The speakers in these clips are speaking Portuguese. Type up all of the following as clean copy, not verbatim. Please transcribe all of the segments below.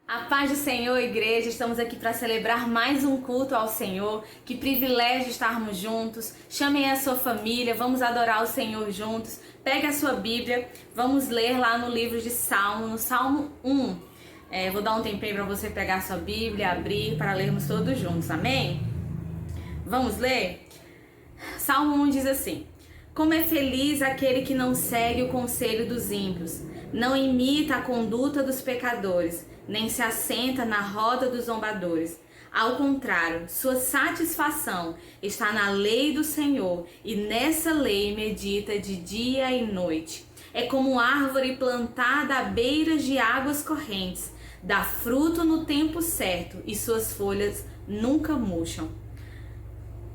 A paz do Senhor, igreja, estamos aqui para celebrar mais um culto ao Senhor. Que privilégio estarmos juntos. Chamem a sua família, vamos adorar o Senhor juntos. Pegue a sua Bíblia, vamos ler lá no livro de Salmo, no Salmo 1. Vou dar um tempinho para você pegar a sua Bíblia, abrir para lermos todos juntos, amém? Vamos ler? Salmo 1 diz assim: Como é feliz aquele que não segue o conselho dos ímpios, não imita a conduta dos pecadores, nem se assenta na roda dos zombadores. Ao contrário, sua satisfação está na lei do Senhor, e nessa lei medita de dia e noite. É como árvore plantada à beira de águas correntes, dá fruto no tempo certo, e suas folhas nunca murcham.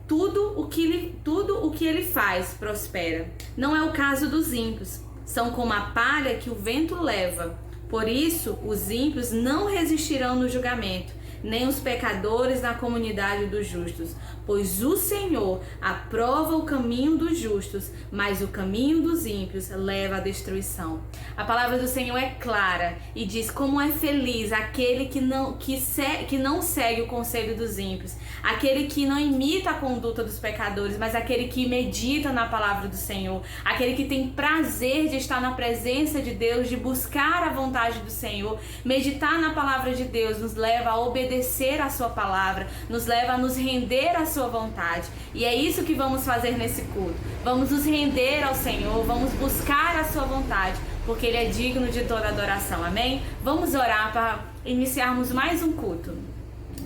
Tudo o que ele faz prospera. Não é o caso dos ímpios. São como a palha que o vento leva. Por isso, os ímpios não resistirão no julgamento, nem os pecadores na comunidade dos justos. Pois o Senhor aprova o caminho dos justos, mas o caminho dos ímpios leva à destruição. A palavra do Senhor é clara e diz como é feliz aquele que não segue o conselho dos ímpios, aquele que não imita a conduta dos pecadores, mas aquele que medita na palavra do Senhor, aquele que tem prazer de estar na presença de Deus, de buscar a vontade do Senhor. Meditar na palavra de Deus nos leva a obedecer a sua palavra, nos leva a nos render à sua vontade. E é isso que vamos fazer nesse culto. Vamos nos render ao Senhor, vamos buscar a sua vontade, porque Ele é digno de toda adoração, amém? Vamos orar para iniciarmos mais um culto.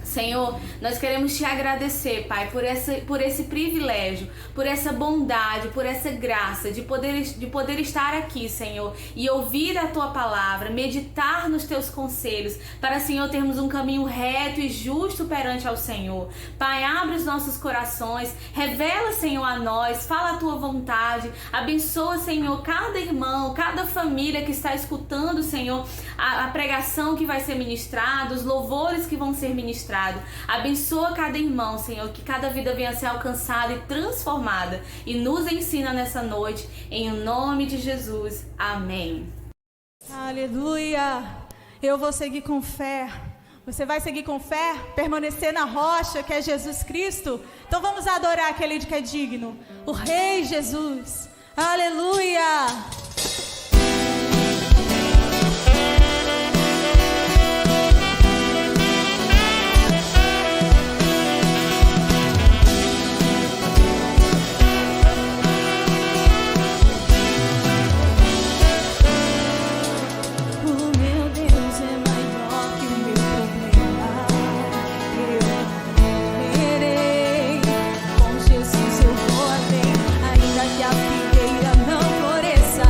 Senhor, nós queremos Te agradecer, Pai, por esse privilégio, por essa bondade, por essa graça de poder estar aqui, Senhor, e ouvir a Tua palavra, meditar nos Teus conselhos, para, Senhor, termos um caminho reto e justo perante ao Senhor. Pai, abre os nossos corações, revela, Senhor, a nós, fala a Tua vontade, abençoa, Senhor, cada irmão, cada família que está escutando, Senhor, a pregação que vai ser ministrada, os louvores que vão ser ministrados. Abençoa cada irmão, Senhor, que cada vida venha a ser alcançada e transformada, e nos ensina nessa noite, em nome de Jesus, amém. Aleluia. Eu vou seguir com fé. Você vai seguir com fé, permanecer na rocha que é Jesus Cristo. Então vamos adorar aquele que é digno, o Rei Jesus. Aleluia. Ainda que a figueira não floresça,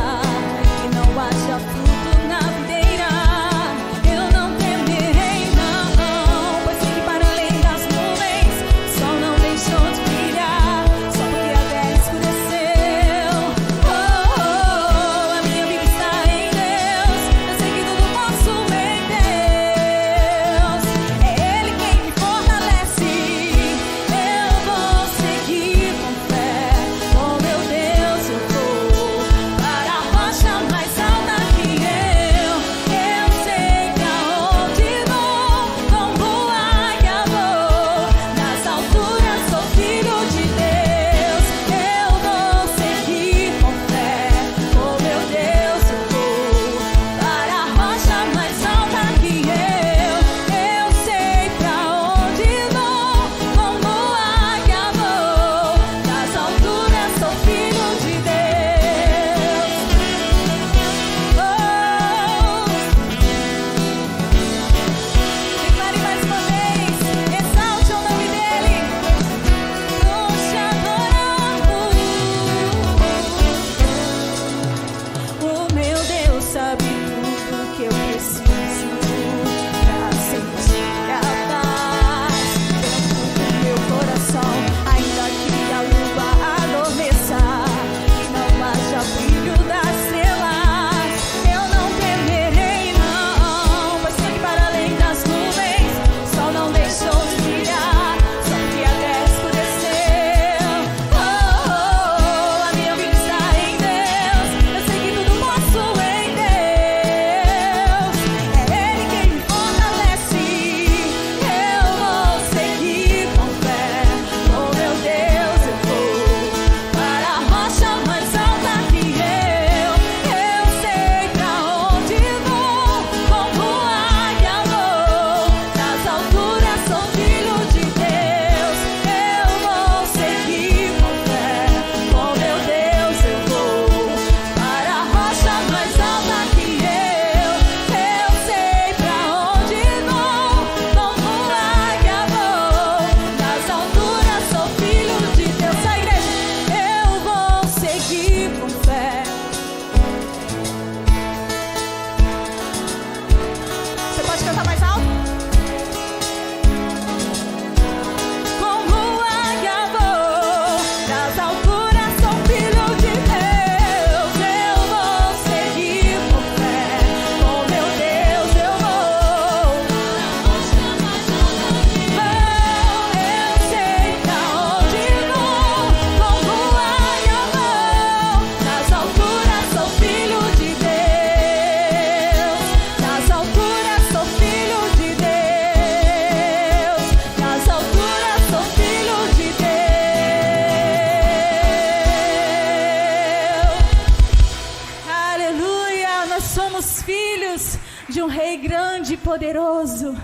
de um Rei grande e poderoso.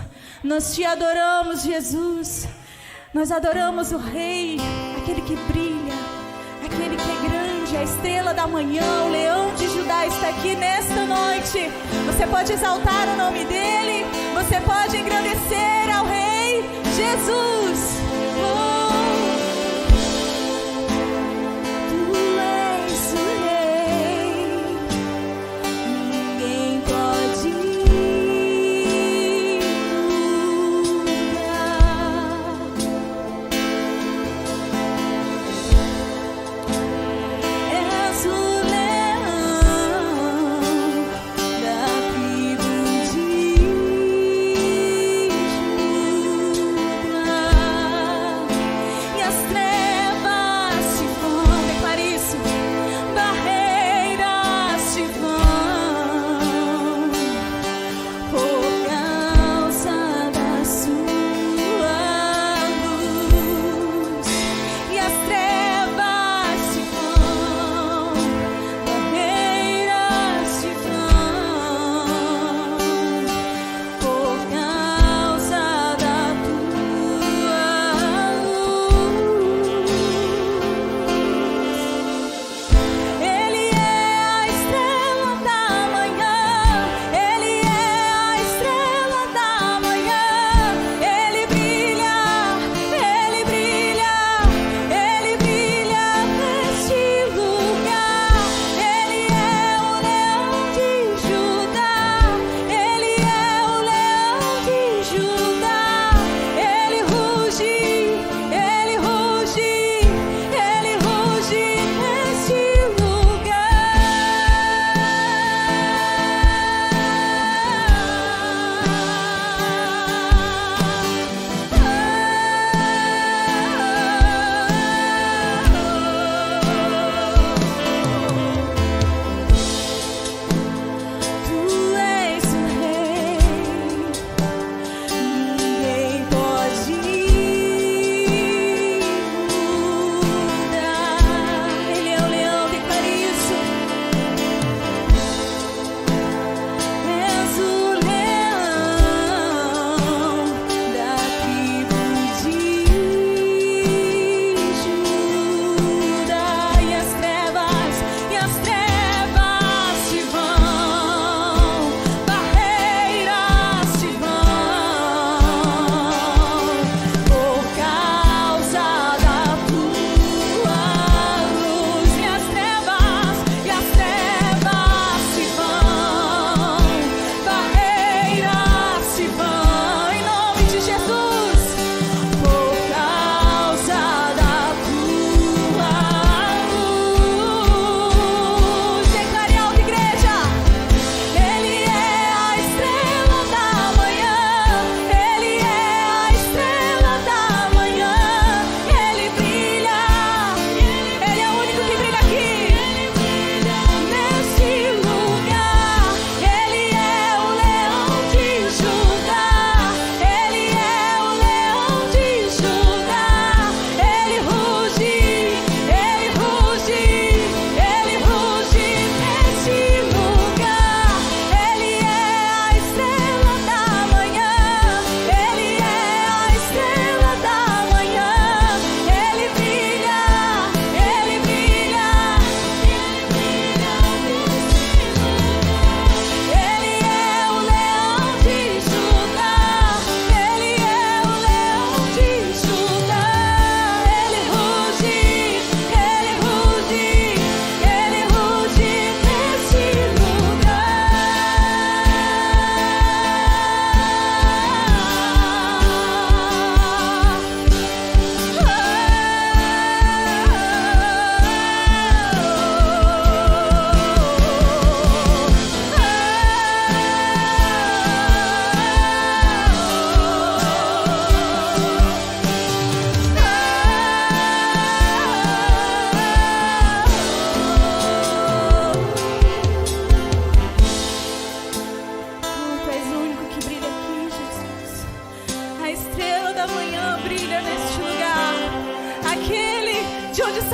Nós te adoramos, Jesus. Nós adoramos o Rei, aquele que brilha, aquele que é grande, a estrela da manhã, o leão de Judá está aqui nesta noite. Você pode exaltar o nome dele, você pode engrandecer ao Rei Jesus. Tu és o Rei, ninguém pode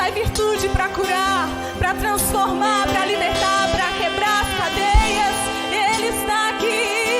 sai virtude para curar, para transformar, para libertar, para quebrar as cadeias. Ele está aqui.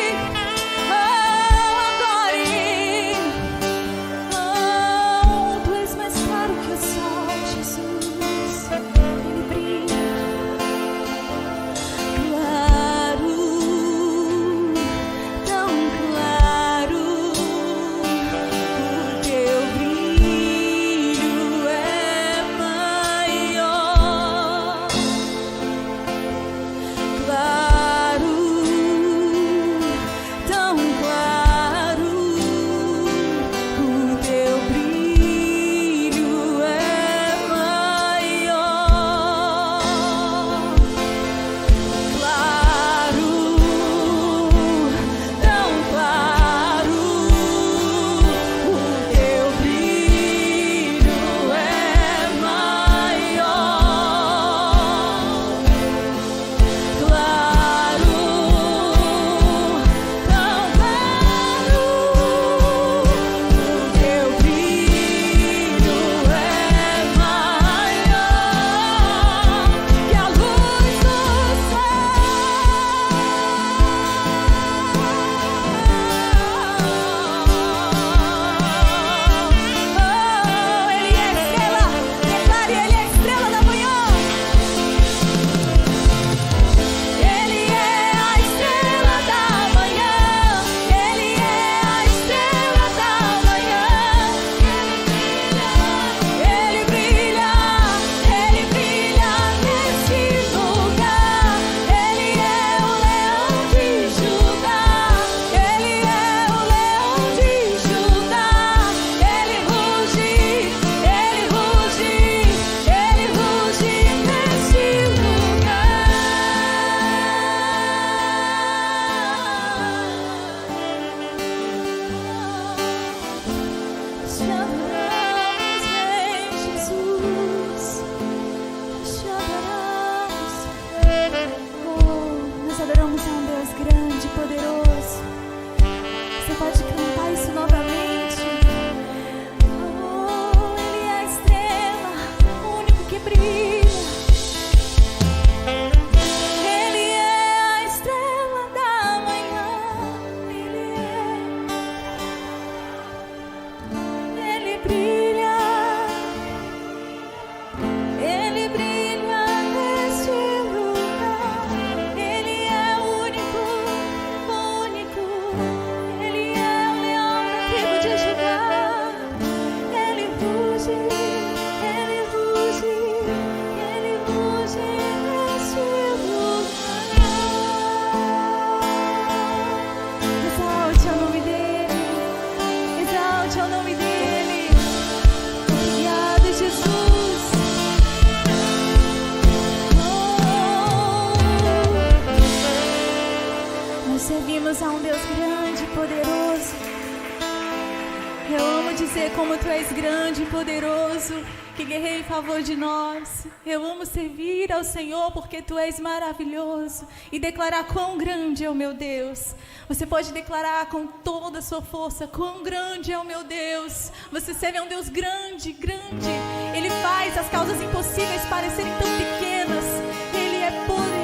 Tu és grande e poderoso, que guerreia em favor de nós. Eu amo servir ao Senhor porque Tu és maravilhoso e declarar quão grande é o meu Deus. Você pode declarar com toda a sua força quão grande é o meu Deus. Você serve a um Deus grande, grande. Ele faz as causas impossíveis parecerem tão pequenas. Ele é poderoso.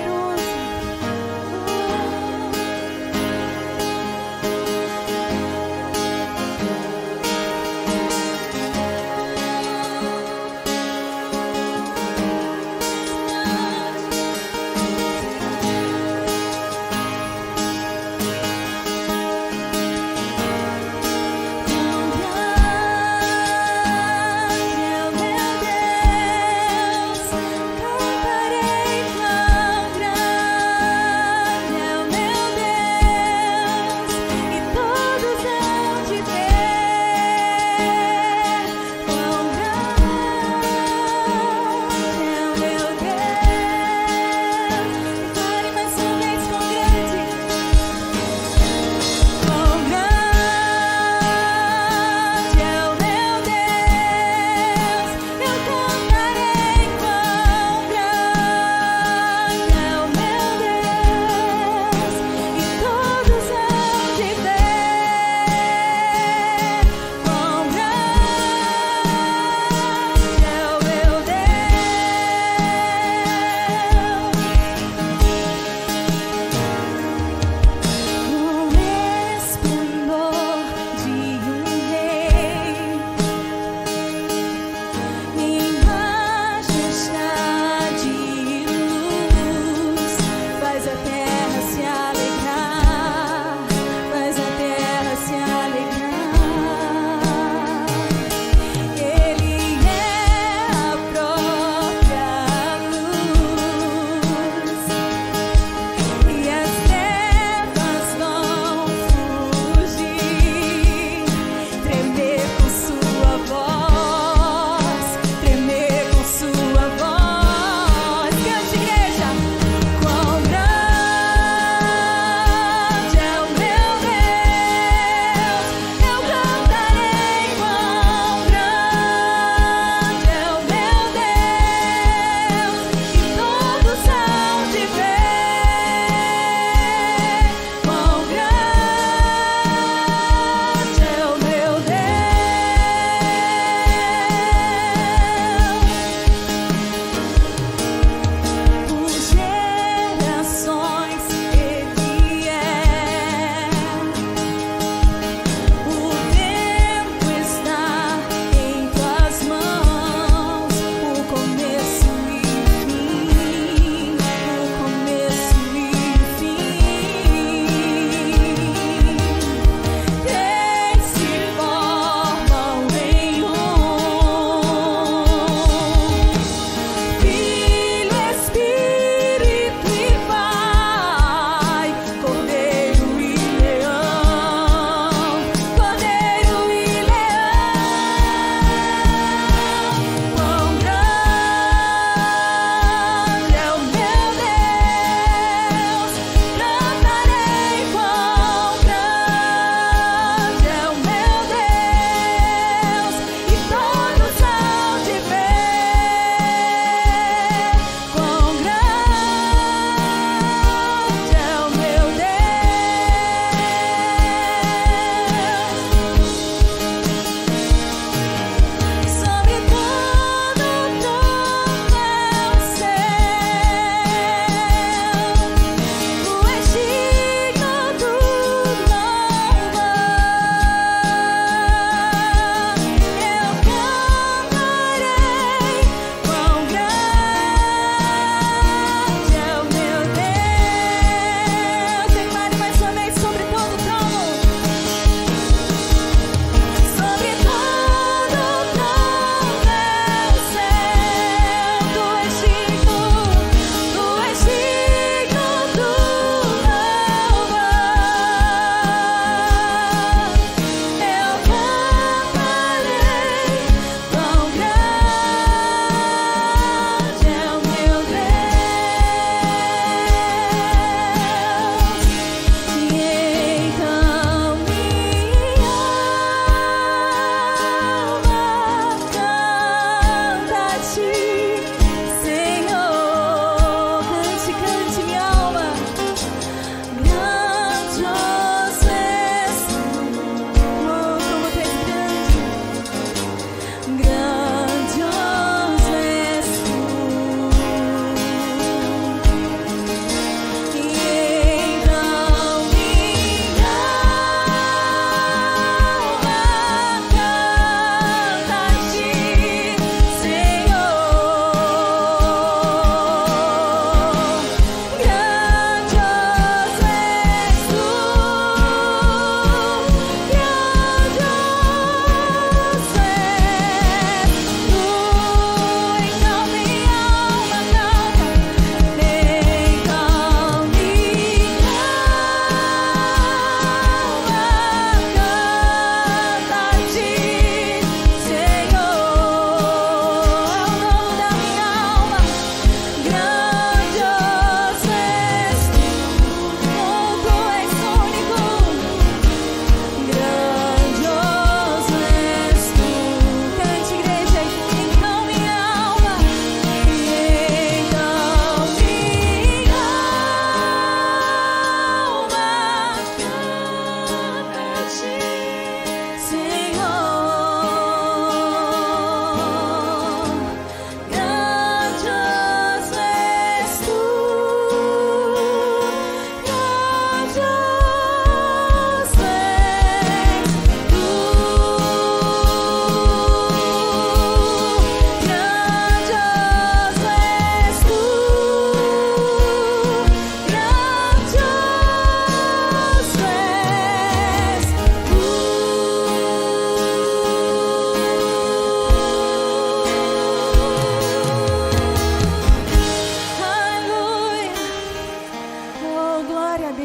Canta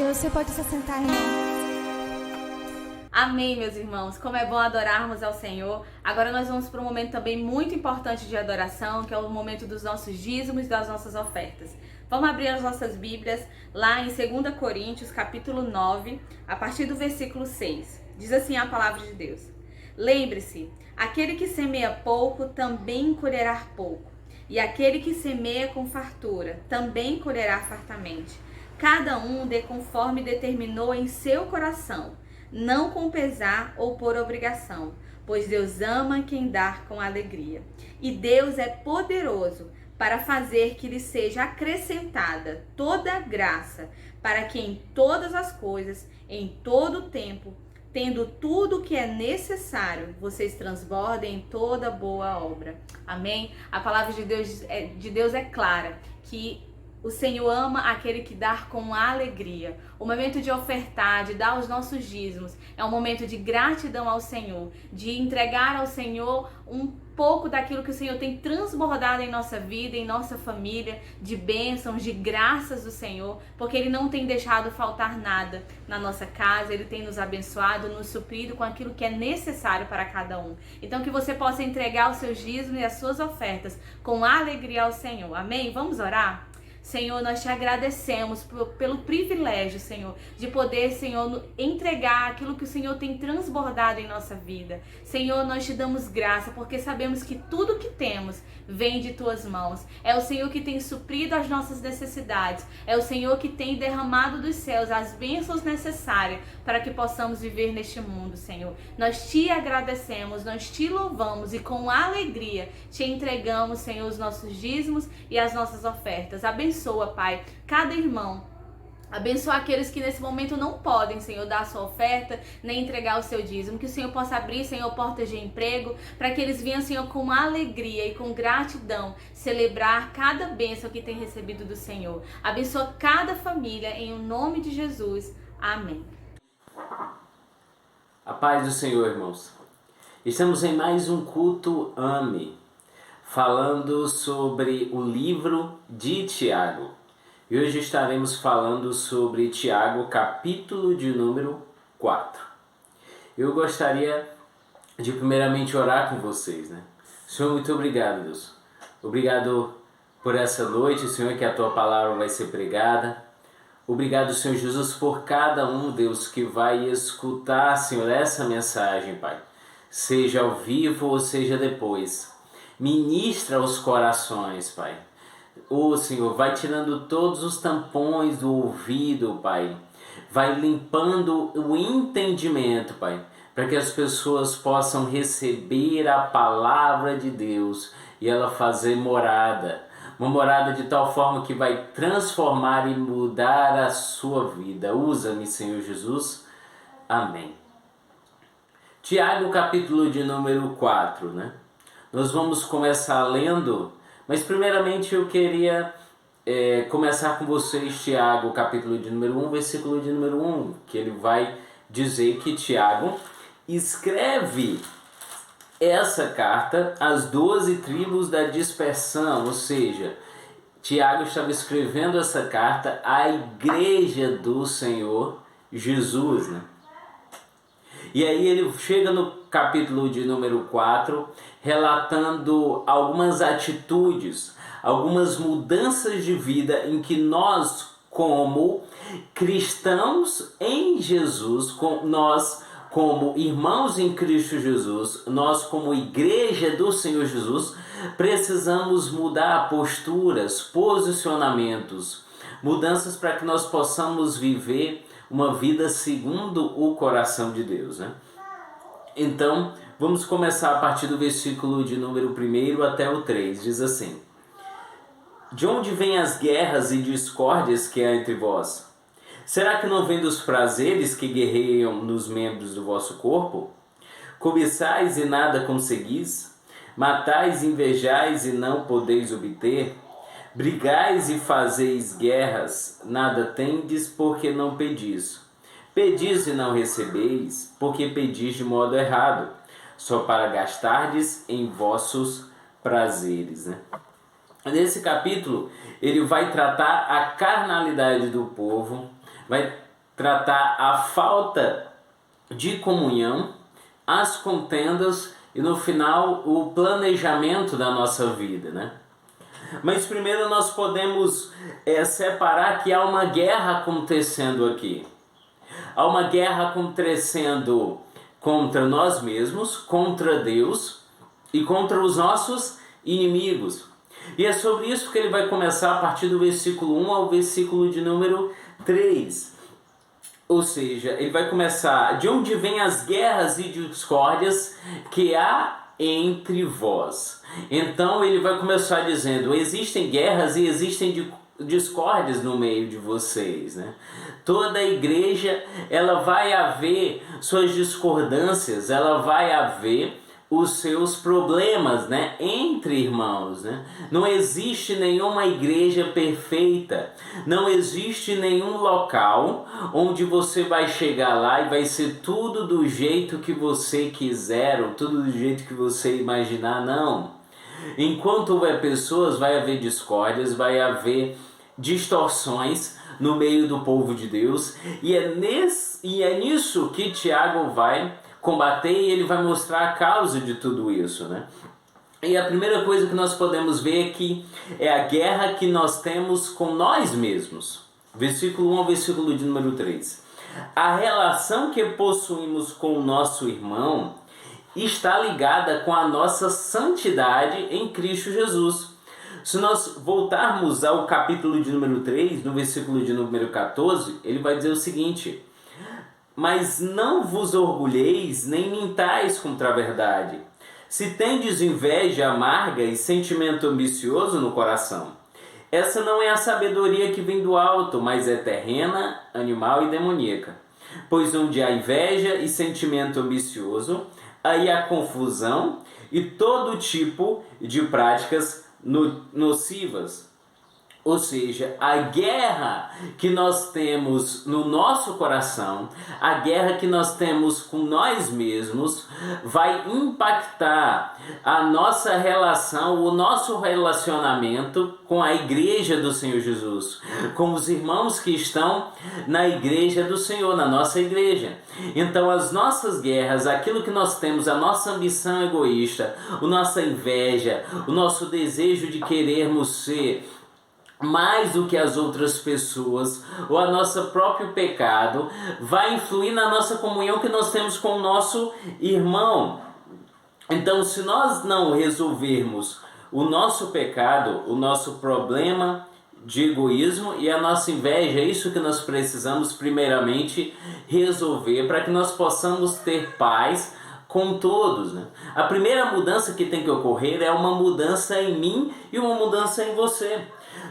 Você pode se assentar, irmão. Amém, meus irmãos. Como é bom adorarmos ao Senhor. Agora nós vamos para um momento também muito importante de adoração, que é o momento dos nossos dízimos e das nossas ofertas. Vamos abrir as nossas Bíblias lá em 2 Coríntios, capítulo 9, a partir do versículo 6. Diz assim a palavra de Deus: Lembre-se, aquele que semeia pouco também colherá pouco, e aquele que semeia com fartura também colherá fartamente. Cada um dê conforme determinou em seu coração, não com pesar ou por obrigação, pois Deus ama quem dá com alegria. E Deus é poderoso para fazer que lhe seja acrescentada toda a graça, para que em todas as coisas, em todo o tempo, tendo tudo o que é necessário, vocês transbordem em toda boa obra. Amém? A palavra de Deus é clara, que o Senhor ama aquele que dá com alegria. O momento de ofertar, de dar os nossos dízimos, é um momento de gratidão ao Senhor, de entregar ao Senhor um pouco daquilo que o Senhor tem transbordado em nossa vida, em nossa família, de bênçãos, de graças do Senhor, porque Ele não tem deixado faltar nada na nossa casa, Ele tem nos abençoado, nos suprido com aquilo que é necessário para cada um. Então que você possa entregar os seus dízimos e as suas ofertas com alegria ao Senhor. Amém? Vamos orar? Senhor, nós te agradecemos pelo privilégio, Senhor, de poder, Senhor, entregar aquilo que o Senhor tem transbordado em nossa vida. Senhor, nós te damos graça porque sabemos que tudo que temos vem de tuas mãos. É o Senhor que tem suprido as nossas necessidades. É o Senhor que tem derramado dos céus as bênçãos necessárias para que possamos viver neste mundo, Senhor. Nós te agradecemos, nós te louvamos e com alegria te entregamos, Senhor, os nossos dízimos e as nossas ofertas. Abençoa, Pai, cada irmão. Abençoa aqueles que nesse momento não podem, Senhor, dar a sua oferta, nem entregar o seu dízimo. Que o Senhor possa abrir, Senhor, portas de emprego, para que eles venham, Senhor, com alegria e com gratidão, celebrar cada bênção que tem recebido do Senhor. Abençoa cada família, em o nome de Jesus. Amém. A paz do Senhor, irmãos. Estamos em mais um culto AME, falando sobre o livro de Tiago. E hoje estaremos falando sobre Tiago, capítulo de número 4. Eu gostaria de primeiramente orar com vocês, né? Senhor, muito obrigado, Deus. Obrigado por essa noite, Senhor, que a Tua palavra vai ser pregada. Obrigado, Senhor Jesus, por cada um, Deus, que vai escutar, Senhor, essa mensagem, Pai. Seja ao vivo ou seja depois. Ministra os corações, Pai. Senhor, vai tirando todos os tampões do ouvido, Pai. Vai limpando o entendimento, Pai. para que as pessoas possam receber a palavra de Deus e ela fazer morada. Uma morada de tal forma que vai transformar e mudar a sua vida. Usa-me, Senhor Jesus. Amém. Tiago, capítulo de número 4, né? Nós vamos começar lendo, mas primeiramente eu queria começar com vocês Tiago, capítulo de número 1, versículo de número 1, que ele vai dizer que Tiago escreve essa carta às 12 tribos da dispersão, ou seja, Tiago estava escrevendo essa carta à igreja do Senhor Jesus, né? E aí ele chega no capítulo de número 4, relatando algumas atitudes, algumas mudanças de vida em que nós, como cristãos em Jesus, nós como irmãos em Cristo Jesus, nós como igreja do Senhor Jesus, precisamos mudar posturas, posicionamentos, mudanças para que nós possamos viver uma vida segundo o coração de Deus, né? Então, vamos começar a partir do versículo de número 1 até o 3, diz assim: De onde vêm as guerras e discórdias que há entre vós? Será que não vem dos prazeres que guerreiam nos membros do vosso corpo? Cobiçais e nada conseguis? Matais, invejais e não podeis obter? Brigais e fazeis guerras, nada tendes porque não pedis. Pedis e não recebeis, porque pedis de modo errado, só para gastardes em vossos prazeres, né? Nesse capítulo, ele vai tratar a carnalidade do povo, vai tratar a falta de comunhão, as contendas e, no final, o planejamento da nossa vida, né? Mas primeiro nós podemos separar que há uma guerra acontecendo aqui. Há uma guerra acontecendo contra nós mesmos, contra Deus e contra os nossos inimigos. E é sobre isso que ele vai começar a partir do versículo 1 ao versículo de número 3. Ou seja, ele vai começar: de onde vêm as guerras e discórdias que há entre vós. Então ele vai começar dizendo: existem guerras e existem discórdias no meio de vocês, né? Toda a igreja, ela vai haver suas discordâncias, ela vai haver os seus problemas, né, entre irmãos, né? Não existe nenhuma igreja perfeita, não existe nenhum local onde você vai chegar lá e vai ser tudo do jeito que você quiser ou tudo do jeito que você imaginar, não. Enquanto houver pessoas, vai haver discórdias, vai haver distorções no meio do povo de Deus, e é nisso que Tiago vai combater, e ele vai mostrar a causa de tudo isso, né? E a primeira coisa que nós podemos ver aqui é a guerra que nós temos com nós mesmos. Versículo 1 ao versículo de número 3. A relação que possuímos com o nosso irmão está ligada com a nossa santidade em Cristo Jesus. Se nós voltarmos ao capítulo de número 3, no versículo de número 14, ele vai dizer o seguinte: mas não vos orgulheis, nem mintais contra a verdade. Se tendes inveja amarga e sentimento ambicioso no coração, essa não é a sabedoria que vem do alto, mas é terrena, animal e demoníaca. Pois onde há inveja e sentimento ambicioso, aí há confusão e todo tipo de práticas nocivas. Ou seja, a guerra que nós temos no nosso coração, a guerra que nós temos com nós mesmos, vai impactar a nossa relação, o nosso relacionamento com a igreja do Senhor Jesus, com os irmãos que estão na igreja do Senhor, na nossa igreja. Então as nossas guerras, aquilo que nós temos, a nossa ambição egoísta, a nossa inveja, o nosso desejo de querermos ser mais do que as outras pessoas, ou a nosso próprio pecado, vai influir na nossa comunhão que nós temos com o nosso irmão. Então, se nós não resolvermos o nosso pecado, o nosso problema de egoísmo e a nossa inveja. É isso que nós precisamos primeiramente resolver para que nós possamos ter paz com todos, né? A primeira mudança que tem que ocorrer é uma mudança em mim e uma mudança em você.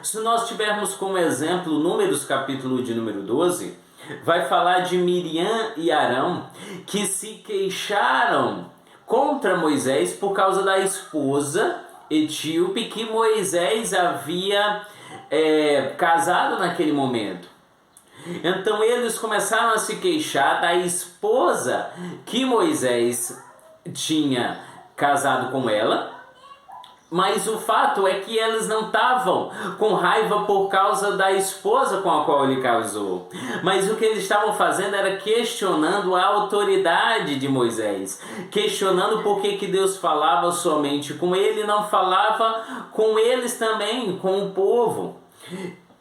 Se nós tivermos como exemplo Números capítulo de número 12, vai falar de Miriam e Arão que se queixaram contra Moisés por causa da esposa etíope que Moisés havia casado naquele momento. Então eles começaram a se queixar da esposa que Moisés tinha casado com ela, mas o fato é que eles não estavam com raiva por causa da esposa com a qual ele casou, mas o que eles estavam fazendo era questionando a autoridade de Moisés, questionando por que Deus falava somente com ele e não falava com eles também, com o povo.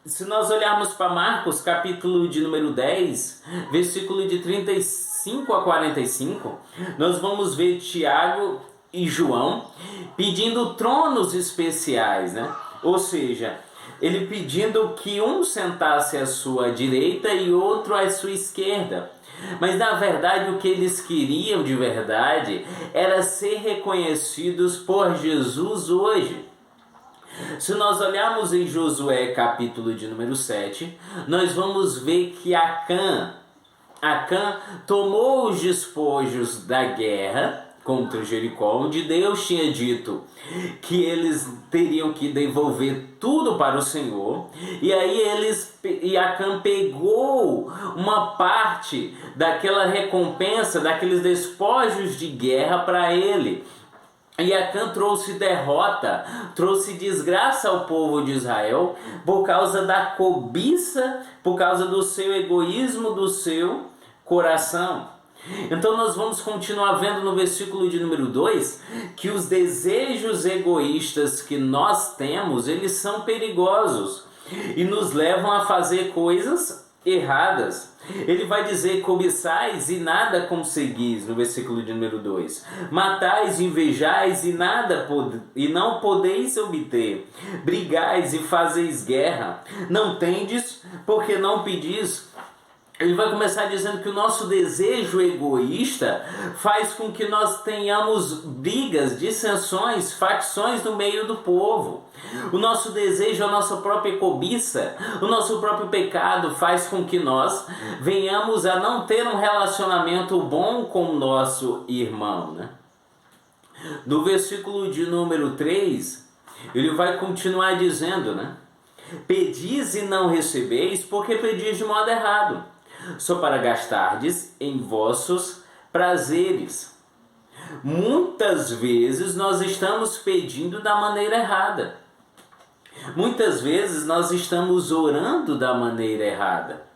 Se nós olharmos para Marcos, capítulo de número 10, versículo de 35 a 45, nós vamos ver Tiago e João pedindo tronos especiais, né? Ou seja, ele pedindo que um sentasse à sua direita e outro à sua esquerda. Mas na verdade o que eles queriam de verdade era ser reconhecidos por Jesus hoje. Se nós olharmos em Josué capítulo de número 7, nós vamos ver que Acã tomou os despojos da guerra contra Jericó, onde Deus tinha dito que eles teriam que devolver tudo para o Senhor, e aí Acã pegou uma parte daquela recompensa, daqueles despojos de guerra para ele. E Acã trouxe derrota, trouxe desgraça ao povo de Israel por causa da cobiça, por causa do seu egoísmo, do seu coração. Então nós vamos continuar vendo no versículo de número 2 que os desejos egoístas que nós temos, eles são perigosos e nos levam a fazer coisas erradas. Ele vai dizer: cobiçais e nada conseguis, no versículo de número 2. Matais, invejais e não podeis obter. Brigais e fazeis guerra. Não tendes, porque não pedis. Ele vai começar dizendo que o nosso desejo egoísta faz com que nós tenhamos brigas, dissensões, facções no meio do povo. O nosso desejo, a nossa própria cobiça, o nosso próprio pecado faz com que nós venhamos a não ter um relacionamento bom com o nosso irmão, né? No versículo de número 3, ele vai continuar dizendo, né? Pedis e não recebeis, porque pedis de modo errado, só para gastardes em vossos prazeres. Muitas vezes nós estamos pedindo da maneira errada. Muitas vezes nós estamos orando da maneira errada.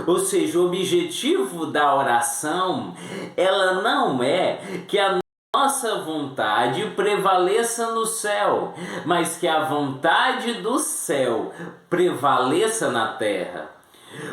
Ou seja, o objetivo da oração, ela não é que a nossa vontade prevaleça no céu, mas que a vontade do céu prevaleça na terra.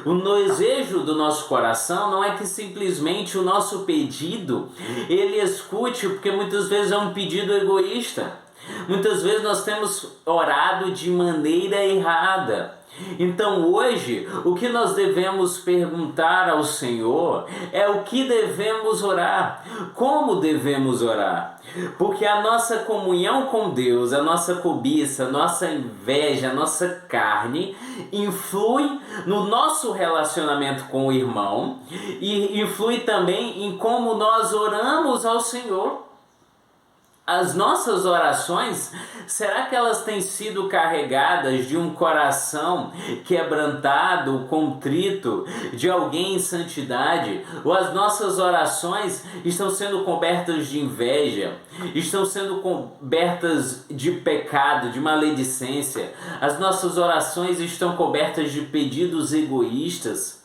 O desejo do nosso coração não é que simplesmente o nosso pedido ele escute, porque muitas vezes é um pedido egoísta. Muitas vezes nós temos orado de maneira errada. Então hoje, o que nós devemos perguntar ao Senhor é o que devemos orar, como devemos orar. Porque a nossa comunhão com Deus, a nossa cobiça, a nossa inveja, a nossa carne, influi no nosso relacionamento com o irmão e influi também em como nós oramos ao Senhor. As nossas orações, será que elas têm sido carregadas de um coração quebrantado, contrito, de alguém em santidade? Ou as nossas orações estão sendo cobertas de inveja, estão sendo cobertas de pecado, de maledicência? As nossas orações estão cobertas de pedidos egoístas?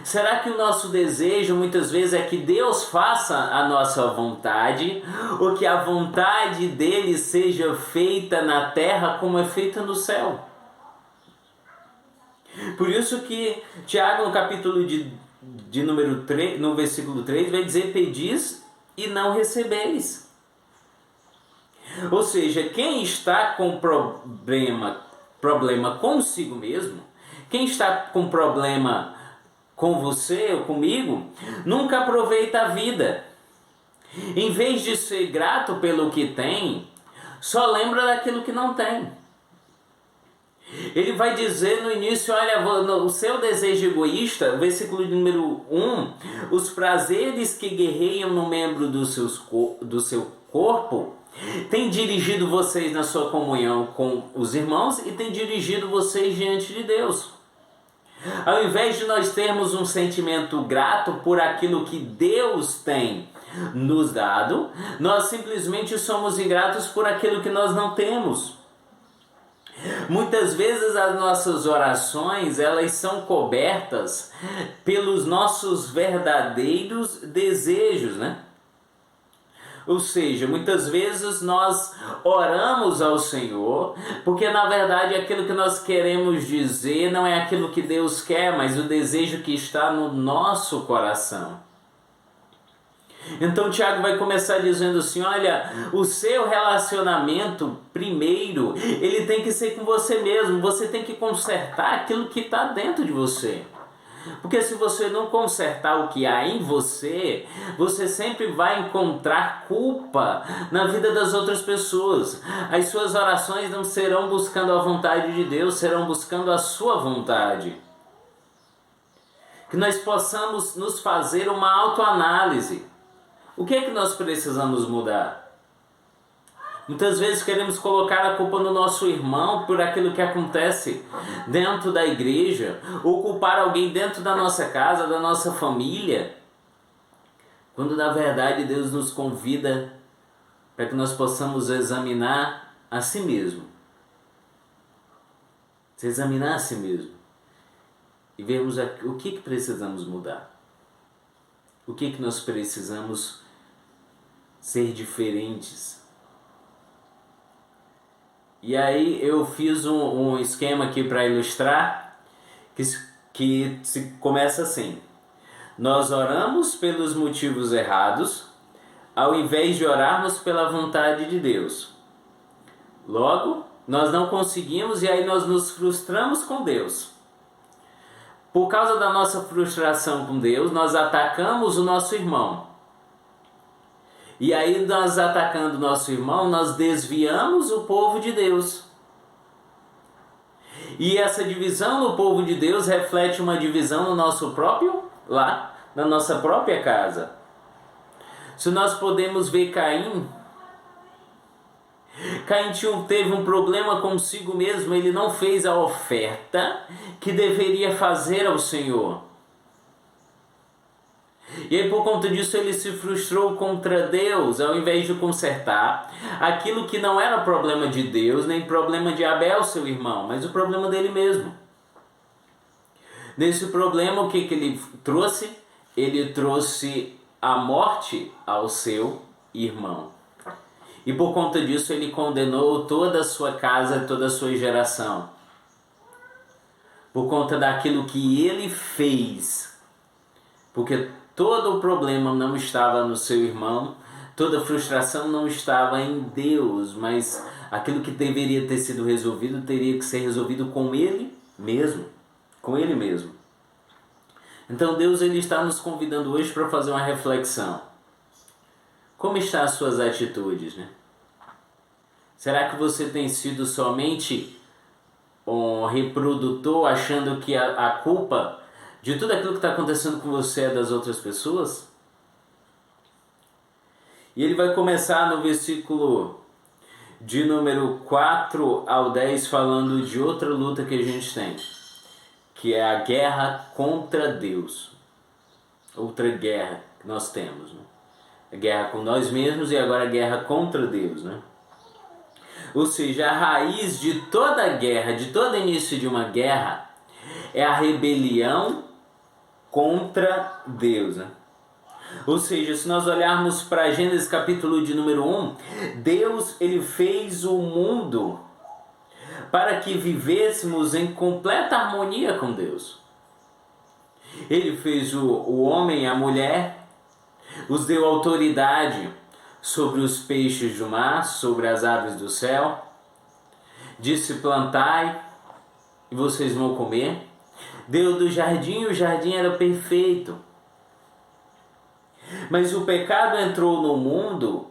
Será que o nosso desejo muitas vezes é que Deus faça a nossa vontade, ou que a vontade dele seja feita na terra como é feita no céu? Por isso que Tiago, no capítulo de número 3, no versículo 3, vai dizer: pedis e não recebeis. Ou seja, quem está com problema problema consigo mesmo, quem está com problema com você ou comigo, nunca aproveita a vida. Em vez de ser grato pelo que tem, só lembra daquilo que não tem. Ele vai dizer no início, olha, o seu desejo egoísta, versículo número 1, os prazeres que guerreiam no membro do seu corpo, tem dirigido vocês na sua comunhão com os irmãos e tem dirigido vocês diante de Deus. Ao invés de nós termos um sentimento grato por aquilo que Deus tem nos dado, nós simplesmente somos ingratos por aquilo que nós não temos. Muitas vezes as nossas orações, elas são cobertas pelos nossos verdadeiros desejos, né? Ou seja, muitas vezes nós oramos ao Senhor, porque na verdade aquilo que nós queremos dizer não é aquilo que Deus quer, mas o desejo que está no nosso coração. Então Tiago vai começar dizendo assim, olha, o seu relacionamento primeiro, ele tem que ser com você mesmo, você tem que consertar aquilo que está dentro de você. Porque se você não consertar o que há em você, você sempre vai encontrar culpa na vida das outras pessoas. As suas orações não serão buscando a vontade de Deus, serão buscando a sua vontade. Que nós possamos nos fazer uma autoanálise. O que é que nós precisamos mudar? Muitas vezes queremos colocar a culpa no nosso irmão por aquilo que acontece dentro da igreja, ou culpar alguém dentro da nossa casa, da nossa família, quando na verdade Deus nos convida para que nós possamos examinar a si mesmo. Se examinar a si mesmo e vermos o que precisamos mudar. O que nós precisamos ser diferentes. E aí eu fiz um esquema aqui para ilustrar, que começa assim. Nós oramos pelos motivos errados, ao invés de orarmos pela vontade de Deus. Logo, nós não conseguimos e aí nós nos frustramos com Deus. Por causa da nossa frustração com Deus, nós atacamos o nosso irmão. E aí nós atacando o nosso irmão, nós desviamos o povo de Deus. E essa divisão no povo de Deus reflete uma divisão no nosso próprio lar, na nossa própria casa. Se nós podemos ver Caim teve um problema consigo mesmo, ele não fez a oferta que deveria fazer ao Senhor. E aí por conta disso ele se frustrou contra Deus, ao invés de consertar aquilo que não era problema de Deus, nem problema de Abel, seu irmão, mas o problema dele mesmo. Nesse problema, o que ele trouxe? Ele trouxe a morte ao seu irmão. E por conta disso ele condenou toda a sua casa, toda a sua geração. Por conta daquilo que ele fez. Porque todo o problema não estava no seu irmão, toda a frustração não estava em Deus, mas aquilo que deveria ter sido resolvido teria que ser resolvido com ele mesmo. Com ele mesmo. Então Deus ele está nos convidando hoje para fazer uma reflexão. Como estão as suas atitudes, né? Será que você tem sido somente um reprodutor, achando que a culpa de tudo aquilo que está acontecendo com você é das outras pessoas? E ele vai começar no versículo de número 4 ao 10 falando de outra luta que a gente tem, que é a guerra contra Deus. Outra guerra que nós temos, né? A guerra com nós mesmos e agora a guerra contra Deus, né? Ou seja, a raiz de toda guerra, de todo início de uma guerra, é a rebelião contra Deus, né? Ou seja, se nós olharmos para Gênesis capítulo de número 1, Deus ele fez o mundo para que vivêssemos em completa harmonia com Deus. Ele fez o homem e a mulher, os deu autoridade sobre os peixes do mar, sobre as aves do céu, disse plantai e vocês vão comer. Deu do jardim e o jardim era perfeito. Mas o pecado entrou no mundo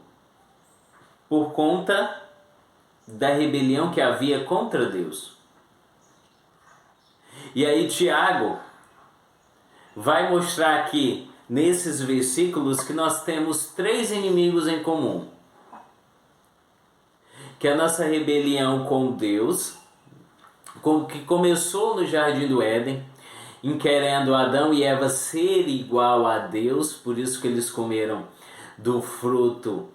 por conta da rebelião que havia contra Deus. E aí Tiago vai mostrar aqui nesses versículos que nós temos 3 inimigos em comum. Que é a nossa rebelião com Deus, que começou no Jardim do Éden, em querendo Adão e Eva ser igual a Deus, por isso que eles comeram do fruto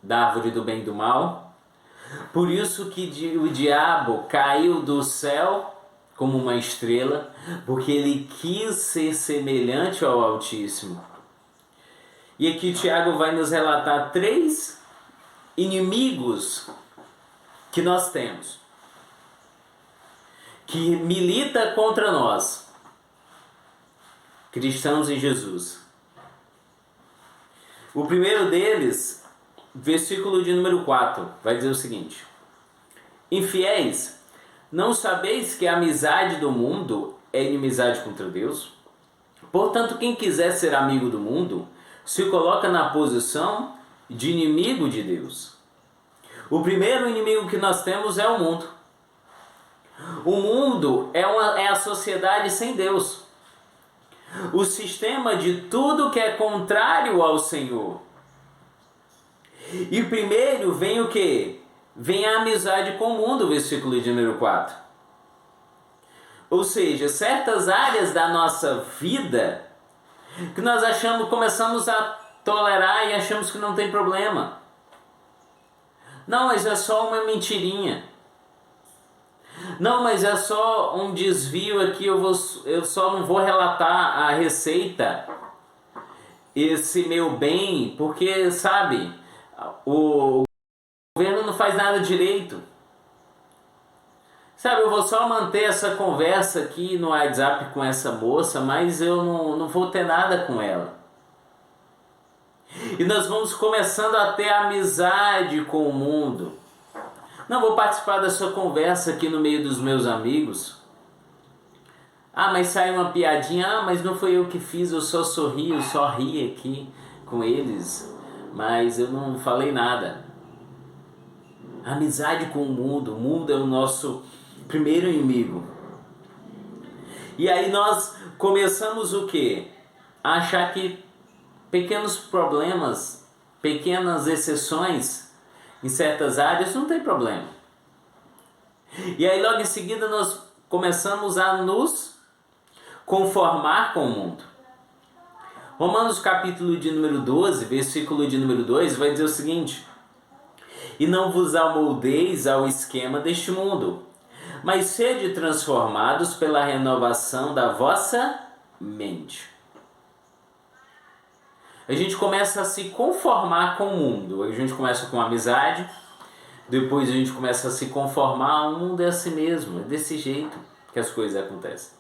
da árvore do bem e do mal. Por isso que o diabo caiu do céu como uma estrela, porque ele quis ser semelhante ao Altíssimo. E aqui Tiago vai nos relatar 3 inimigos que nós temos, que milita contra nós, cristãos em Jesus. O primeiro deles, versículo de número 4, vai dizer o seguinte: Infiéis, não sabeis que a amizade do mundo é inimizade contra Deus? Portanto, quem quiser ser amigo do mundo, se coloca na posição de inimigo de Deus. O primeiro inimigo que nós temos é o mundo. O mundo é a sociedade sem Deus. O sistema de tudo que é contrário ao Senhor. E primeiro vem o quê? Vem a amizade com o mundo, versículo de número 4. Ou seja, certas áreas da nossa vida que nós começamos a tolerar e achamos que não tem problema. Não, mas é só uma mentirinha. Não, mas é só um desvio aqui, eu só não vou relatar a receita, esse meu bem, porque, sabe, o governo não faz nada direito. Sabe, eu vou só manter essa conversa aqui no WhatsApp com essa moça, mas eu não vou ter nada com ela. E nós vamos começando a ter amizade com o mundo. Não vou participar da sua conversa aqui no meio dos meus amigos. Ah, mas sai uma piadinha. Ah, mas não foi eu que fiz, eu só sorri, eu só ri aqui com eles. Mas eu não falei nada. Amizade com o mundo é o nosso primeiro inimigo. E aí nós começamos o quê? A achar que pequenos problemas, pequenas exceções em certas áreas não tem problema. E aí logo em seguida nós começamos a nos conformar com o mundo. Romanos capítulo de número 12, versículo de número 2 vai dizer o seguinte: E não vos amoldeis ao esquema deste mundo, mas sede transformados pela renovação da vossa mente. A gente começa a se conformar com o mundo. A gente começa com amizade, depois a gente começa a se conformar. O mundo é assim mesmo, é desse jeito que as coisas acontecem.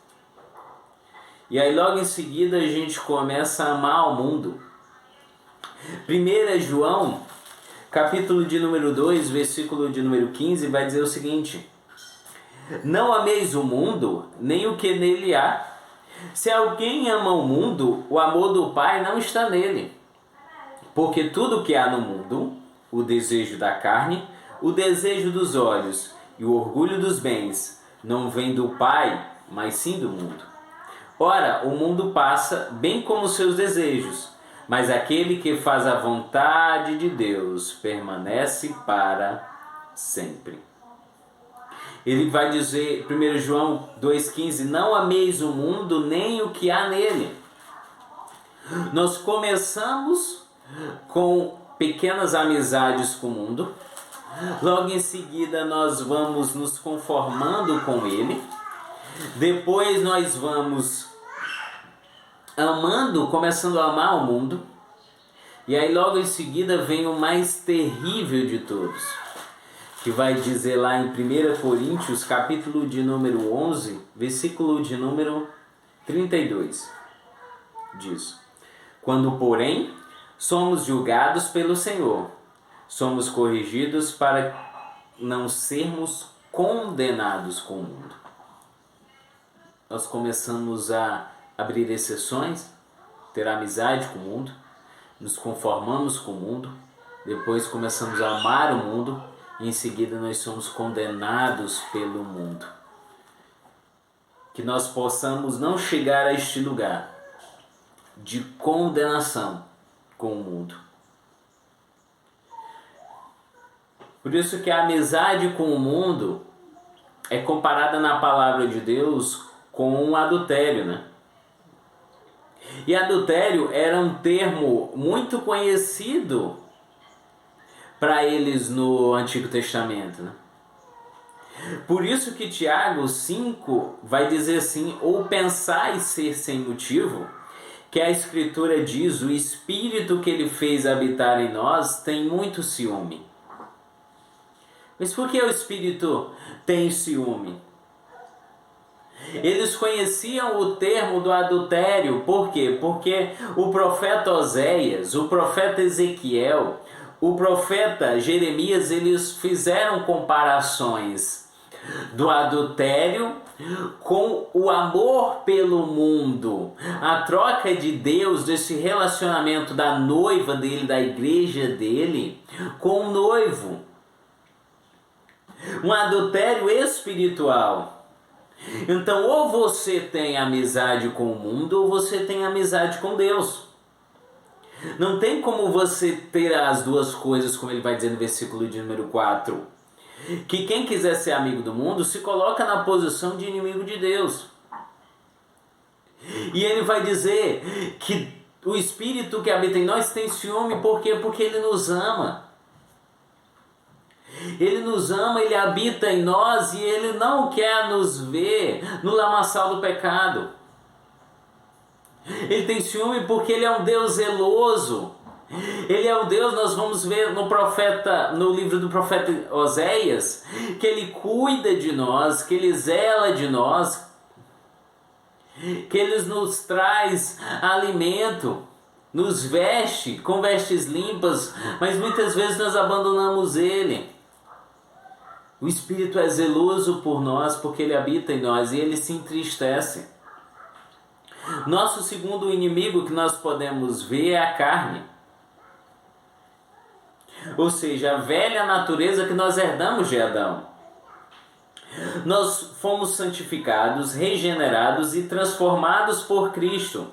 E aí logo em seguida a gente começa a amar o mundo. 1 João, capítulo de número 2, versículo de número 15, vai dizer o seguinte: Não ameis o mundo, nem o que nele há. Se alguém ama o mundo, o amor do Pai não está nele. Porque tudo que há no mundo, o desejo da carne, o desejo dos olhos e o orgulho dos bens, não vem do Pai, mas sim do mundo. Ora, o mundo passa, bem como seus desejos, mas aquele que faz a vontade de Deus permanece para sempre. Ele vai dizer, 1 João 2,15, não ameis o mundo nem o que há nele. Nós começamos com pequenas amizades com o mundo, logo em seguida nós vamos nos conformando com ele, depois nós vamos amando, começando a amar o mundo, e aí logo em seguida vem o mais terrível de todos, que vai dizer lá em 1 Coríntios, capítulo de número 11, versículo de número 32, diz: Quando, porém, somos julgados pelo Senhor, somos corrigidos para não sermos condenados com o mundo. nós começamos a abrir exceções, ter amizade com o mundo, nos conformamos com o mundo, depois começamos a amar o mundo e em seguida nós somos condenados pelo mundo. Que nós possamos não chegar a este lugar de condenação com o mundo. Por isso que a amizade com o mundo é comparada na palavra de Deus com um adultério, né? E adultério era um termo muito conhecido para eles no Antigo Testamento, né? Por isso que Tiago 5 vai dizer assim: ou pensais ser sem motivo, que a Escritura diz, o Espírito que ele fez habitar em nós tem muito ciúme. Mas por que o Espírito tem ciúme? Eles conheciam o termo do adultério, por quê? Porque o profeta Oséias, o profeta Ezequiel, o profeta Jeremias, eles fizeram comparações do adultério com o amor pelo mundo, a troca de Deus, desse relacionamento da noiva dele, da igreja dele, com o noivo. Um adultério espiritual. Então, ou você tem amizade com o mundo, ou você tem amizade com Deus. Não tem como você ter as duas coisas, como ele vai dizer no versículo de número 4. Que quem quiser ser amigo do mundo se coloca na posição de inimigo de Deus. E ele vai dizer que o Espírito que habita em nós tem ciúme, por quê? Porque ele nos ama. Ele nos ama, ele habita em nós e ele não quer nos ver no lamaçal do pecado. Ele tem ciúme porque ele é um Deus zeloso. Ele é um Deus, nós vamos ver no livro do profeta Oséias, que ele cuida de nós, que ele zela de nós, que ele nos traz alimento, nos veste com vestes limpas, mas muitas vezes nós abandonamos ele. O Espírito é zeloso por nós porque ele habita em nós e ele se entristece. Nosso segundo inimigo que nós podemos ver é a carne. Ou seja, a velha natureza que nós herdamos de Adão. Nós fomos santificados, regenerados e transformados por Cristo.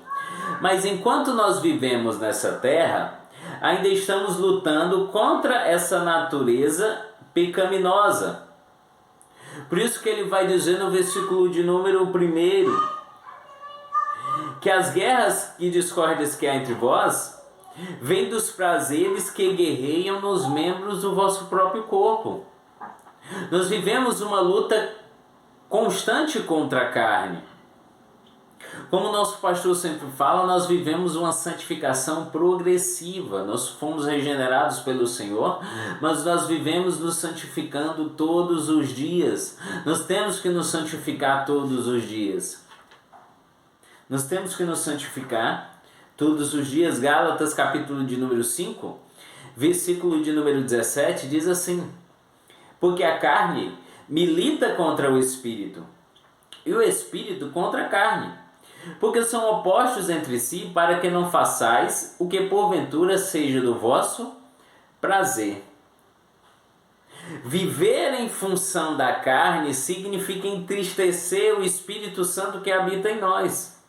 Mas enquanto nós vivemos nessa terra, ainda estamos lutando contra essa natureza pecaminosa. Por isso que ele vai dizer no versículo de número 1, que as guerras e discórdias que há entre vós vêm dos prazeres que guerreiam nos membros do vosso próprio corpo. Nós vivemos uma luta constante contra a carne. Como o nosso pastor sempre fala, nós vivemos uma santificação progressiva. Nós fomos regenerados pelo Senhor, mas nós vivemos nos santificando todos os dias. Nós temos que nos santificar todos os dias. Nós temos que nos santificar todos os dias. Gálatas capítulo de número 5, versículo de número 17, diz assim: porque a carne milita contra o Espírito, e o Espírito contra a carne, porque são opostos entre si, para que não façais o que porventura seja do vosso prazer. Viver em função da carne significa entristecer o Espírito Santo que habita em nós.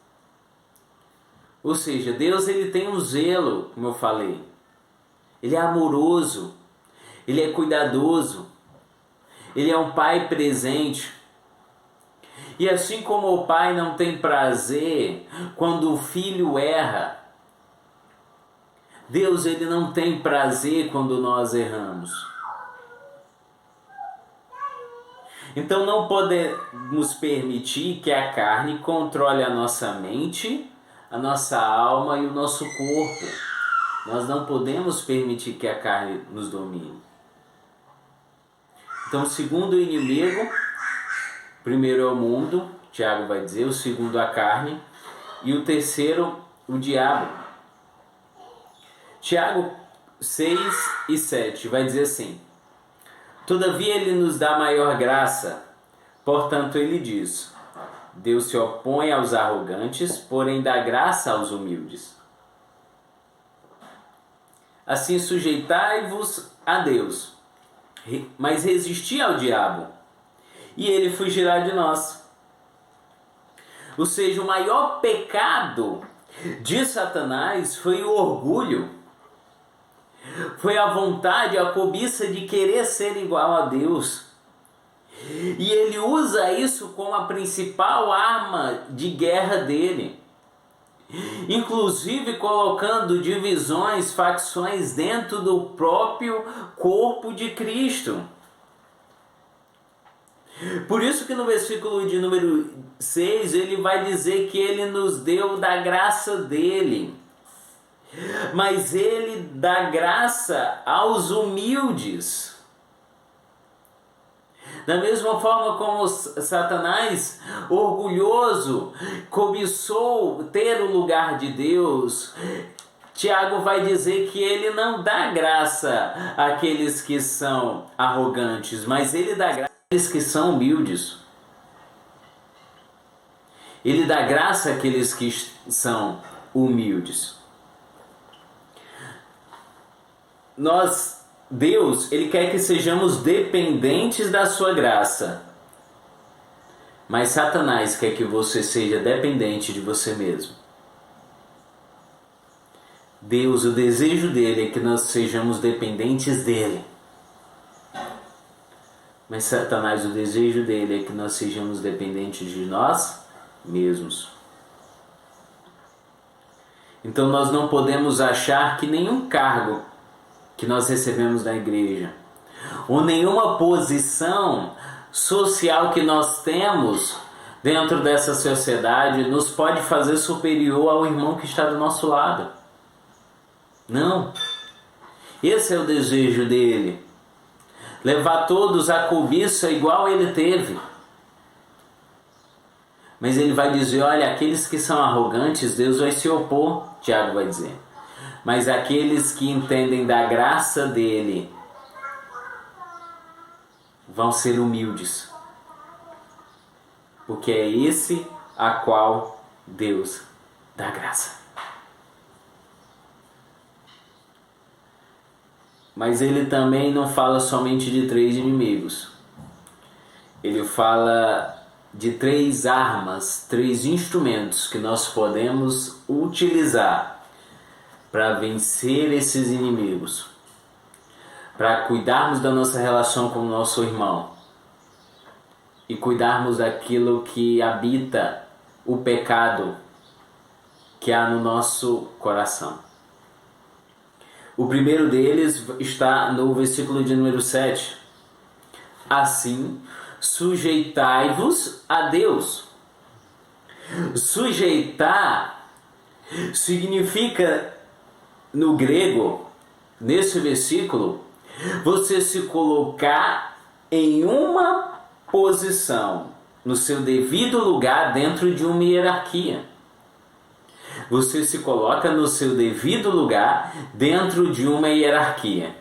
Ou seja, Deus ele tem um zelo, como eu falei. Ele é amoroso, ele é cuidadoso, ele é um pai presente. E assim como o pai não tem prazer quando o filho erra, Deus ele não tem prazer quando nós erramos. Então não podemos permitir que a carne controle a nossa mente, a nossa alma e o nosso corpo. Nós não podemos permitir que a carne nos domine. Então, o segundo inimigo, primeiro é o mundo, Tiago vai dizer, o segundo a carne, e o terceiro, o diabo. Tiago 6 e 7 vai dizer assim: todavia ele nos dá maior graça, portanto ele diz: Deus se opõe aos arrogantes, porém dá graça aos humildes. Assim sujeitai-vos a Deus, mas resisti ao diabo, e ele fugirá de nós. Ou seja, o maior pecado de Satanás foi o orgulho, foi a vontade, a cobiça de querer ser igual a Deus. E ele usa isso como a principal arma de guerra dele, inclusive colocando divisões, facções dentro do próprio corpo de Cristo. Por isso que no versículo de número 6 ele vai dizer que ele nos deu da graça dele, mas ele dá graça aos humildes. Da mesma forma como Satanás, orgulhoso, cobiçou ter o lugar de Deus, Tiago vai dizer que ele não dá graça àqueles que são arrogantes, mas ele dá graça àqueles que são humildes. Ele dá graça àqueles que são humildes. Deus, ele quer que sejamos dependentes da sua graça. Mas Satanás quer que você seja dependente de você mesmo. Deus, o desejo dele é que nós sejamos dependentes dele. Mas Satanás, o desejo dele é que nós sejamos dependentes de nós mesmos. Então nós não podemos achar que nenhum cargo que nós recebemos na igreja, ou nenhuma posição social que nós temos dentro dessa sociedade nos pode fazer superior ao irmão que está do nosso lado. Não. Esse é o desejo dele. Levar todos à cobiça igual ele teve. Mas ele vai dizer, olha, aqueles que são arrogantes, Deus vai se opor, Tiago vai dizer. Mas aqueles que entendem da graça dele vão ser humildes, porque é esse a qual Deus dá graça. Mas ele também não fala somente de 3 inimigos. Ele fala de 3 armas, 3 instrumentos que nós podemos utilizar para vencer esses inimigos, para cuidarmos da nossa relação com o nosso irmão e cuidarmos daquilo que habita o pecado que há no nosso coração. O primeiro deles está no versículo de número 7. Assim, sujeitai-vos a Deus. Sujeitar significa, no grego, nesse versículo, você se colocar em uma posição, no seu devido lugar dentro de uma hierarquia. Você se coloca no seu devido lugar dentro de uma hierarquia.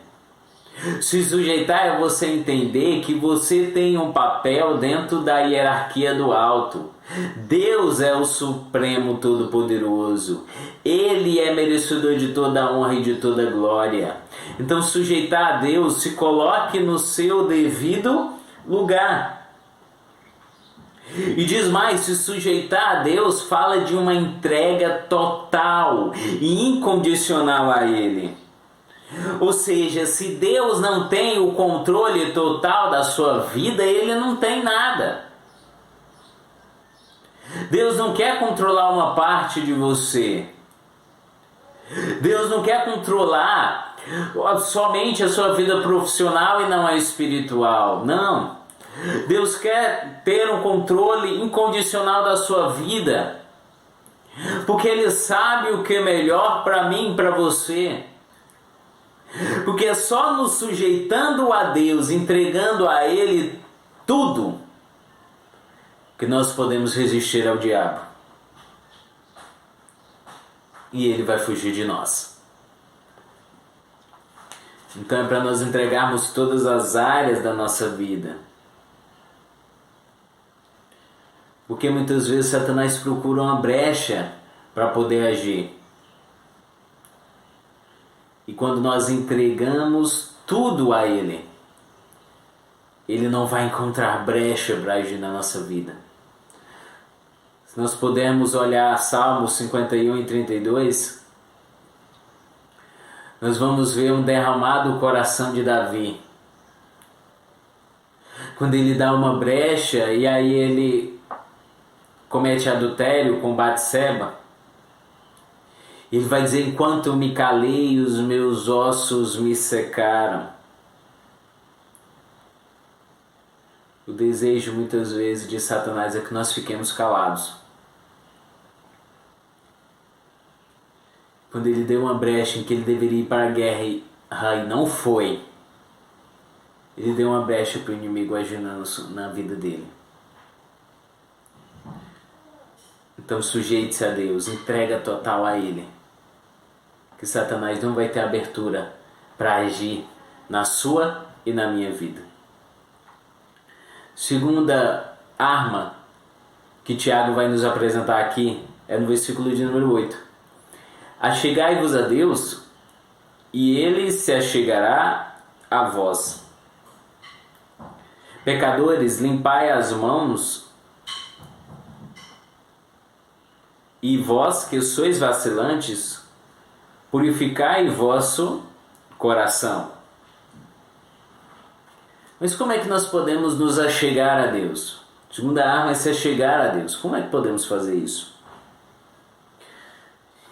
Se sujeitar é você entender que você tem um papel dentro da hierarquia do alto. Deus é o Supremo Todo-Poderoso. Ele é merecedor de toda a honra e de toda a glória. Então, sujeitar a Deus, se coloque no seu devido lugar. E diz mais, se sujeitar a Deus fala de uma entrega total e incondicional a Ele. Ou seja, se Deus não tem o controle total da sua vida, Ele não tem nada. Deus não quer controlar uma parte de você. Deus não quer controlar somente a sua vida profissional e não a espiritual. Não. Deus quer ter um controle incondicional da sua vida, porque Ele sabe o que é melhor para mim e para você. Porque é só nos sujeitando a Deus, entregando a Ele tudo, que nós podemos resistir ao diabo. E ele vai fugir de nós. Então é para nós entregarmos todas as áreas da nossa vida. Porque muitas vezes Satanás procura uma brecha para poder agir. E quando nós entregamos tudo a Ele, Ele não vai encontrar brecha para agir na nossa vida. Se nós pudermos olhar Salmos 51 e 32, nós vamos ver um derramado coração de Davi. Quando ele dá uma brecha e aí ele comete adultério com Batseba, ele vai dizer: enquanto eu me calei, os meus ossos me secaram. O desejo muitas vezes de Satanás é que nós fiquemos calados. Quando ele deu uma brecha em que ele deveria ir para a guerra e não foi, ele deu uma brecha para o inimigo agir na vida dele. Então sujeite-se a Deus, entrega total a Ele, que Satanás não vai ter abertura para agir na sua e na minha vida. Segunda arma que Tiago vai nos apresentar aqui é no versículo de número 8. Achegai-vos a Deus, e Ele se achegará a vós. Pecadores, limpai as mãos, e vós que sois vacilantes, purificai vosso coração. Mas como é que nós podemos nos achegar a Deus? A segunda arma é se achegar a Deus. Como é que podemos fazer isso?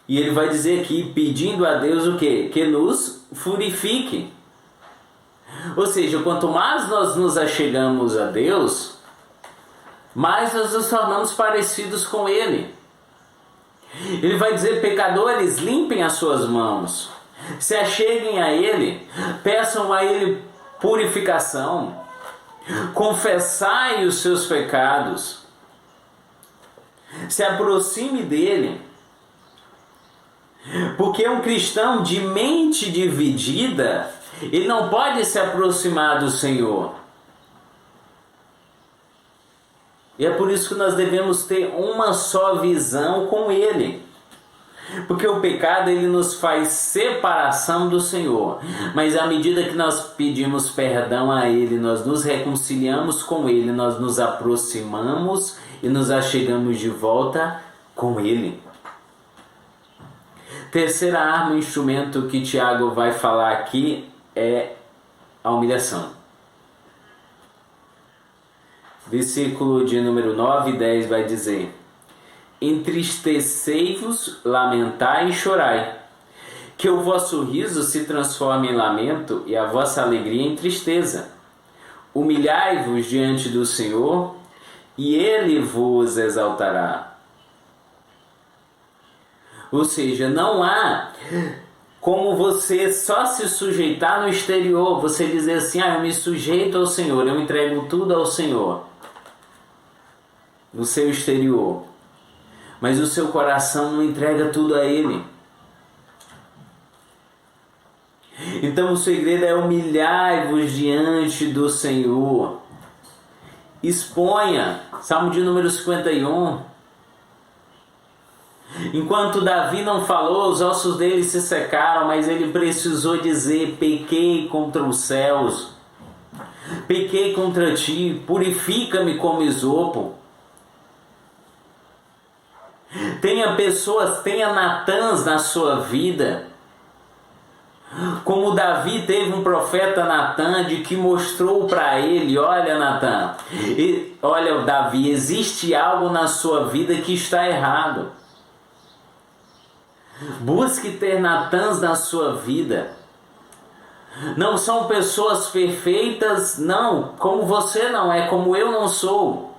E ele vai dizer aqui, pedindo a Deus o quê? Que nos purifique. Ou seja, quanto mais nós nos achegamos a Deus, mais nós nos tornamos parecidos com Ele. Ele vai dizer: pecadores, limpem as suas mãos, se acheguem a Ele, peçam a Ele purificação, confessai os seus pecados, se aproxime dEle. Porque um cristão de mente dividida, ele não pode se aproximar do Senhor. E é por isso que nós devemos ter uma só visão com Ele. Porque o pecado, ele nos faz separação do Senhor. Mas à medida que nós pedimos perdão a Ele, nós nos reconciliamos com Ele, nós nos aproximamos e nos achegamos de volta com Ele. Terceira arma, instrumento que Tiago vai falar aqui é a humilhação. Versículo de número 9 e 10 vai dizer: entristecei-vos, lamentai e chorai, que o vosso riso se transforme em lamento e a vossa alegria em tristeza. Humilhai-vos diante do Senhor e Ele vos exaltará. Ou seja, não há como você só se sujeitar no exterior, você dizer assim: eu me sujeito ao Senhor, eu entrego tudo ao Senhor, no seu exterior, mas o seu coração não entrega tudo a Ele. Então o segredo é humilhar-vos diante do Senhor, exponha. Salmo de número 51. Enquanto Davi não falou, os ossos dele se secaram, mas ele precisou dizer: pequei contra os céus, pequei contra ti, purifica-me como isopo. Tenha pessoas, tenha Natãs na sua vida. Como Davi teve um profeta Natã, de que mostrou para ele: olha, Natã, olha, Davi, existe algo na sua vida que está errado. Busque ter Natãs na sua vida. Não são pessoas perfeitas, não, como você não é, como eu não sou.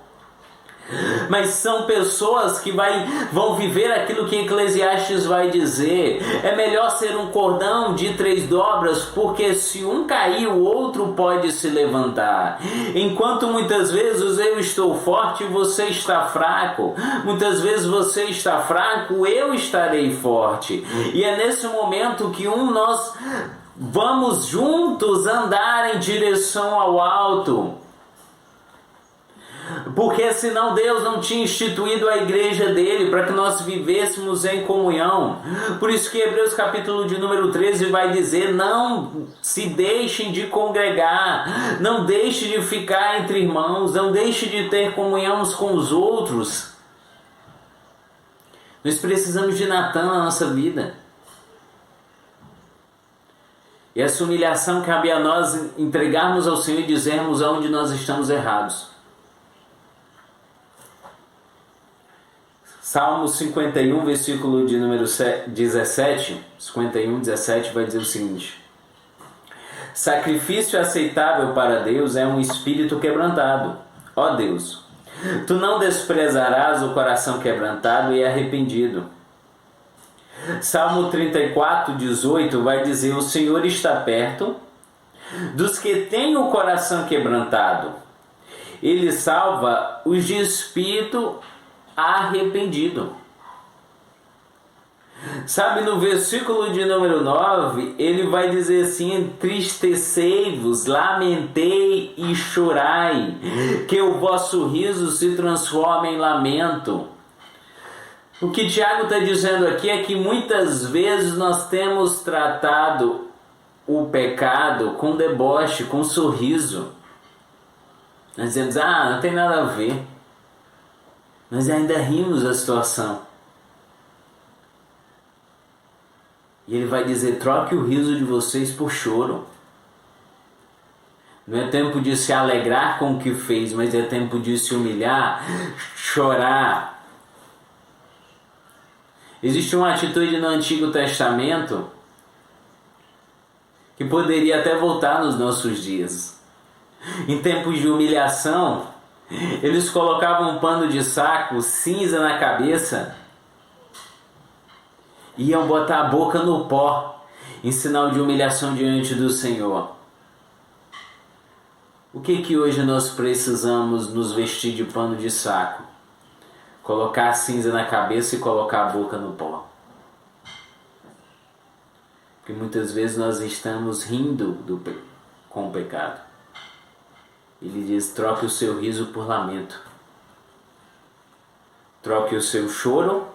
Mas são pessoas que vão viver aquilo que Eclesiastes vai dizer: é melhor ser um cordão de 3 dobras, porque se um cair, o outro pode se levantar. Enquanto muitas vezes eu estou forte e você está fraco, muitas vezes você está fraco, eu estarei forte. E é nesse momento que nós vamos juntos andar em direção ao alto. Porque senão Deus não tinha instituído a igreja dele para que nós vivêssemos em comunhão. Por isso que Hebreus capítulo de número 13 vai dizer: não se deixem de congregar, não deixe de ficar entre irmãos, não deixe de ter comunhão uns com os outros. Nós precisamos de Natan na nossa vida. E essa humilhação cabe a nós entregarmos ao Senhor e dizermos aonde nós estamos errados. Salmo 51, versículo de número 17, 51, 17, vai dizer o seguinte: sacrifício aceitável para Deus é um espírito quebrantado. Ó Deus, tu não desprezarás o coração quebrantado e arrependido. Salmo 34, 18 vai dizer: o Senhor está perto dos que têm o coração quebrantado. Ele salva os de espírito arrependido. Sabe, no versículo de número 9, ele vai dizer assim: entristecei-vos, lamentei e chorai, que o vosso riso se transforme em lamento. O que Tiago está dizendo aqui é que muitas vezes nós temos tratado o pecado com deboche, com sorriso. Nós dizemos: não tem nada a ver. Nós ainda rimos da situação. E ele vai dizer: troque o riso de vocês por choro. Não é tempo de se alegrar com o que fez, mas é tempo de se humilhar, chorar. Existe uma atitude no Antigo Testamento que poderia até voltar nos nossos dias. Em tempos de humilhação, eles colocavam um pano de saco, cinza na cabeça, e iam botar a boca no pó, em sinal de humilhação diante do Senhor. O que hoje nós precisamos nos vestir de pano de saco? Colocar a cinza na cabeça e colocar a boca no pó. Porque muitas vezes nós estamos rindo com o pecado. Ele diz: troque o seu riso por lamento. Troque o seu choro.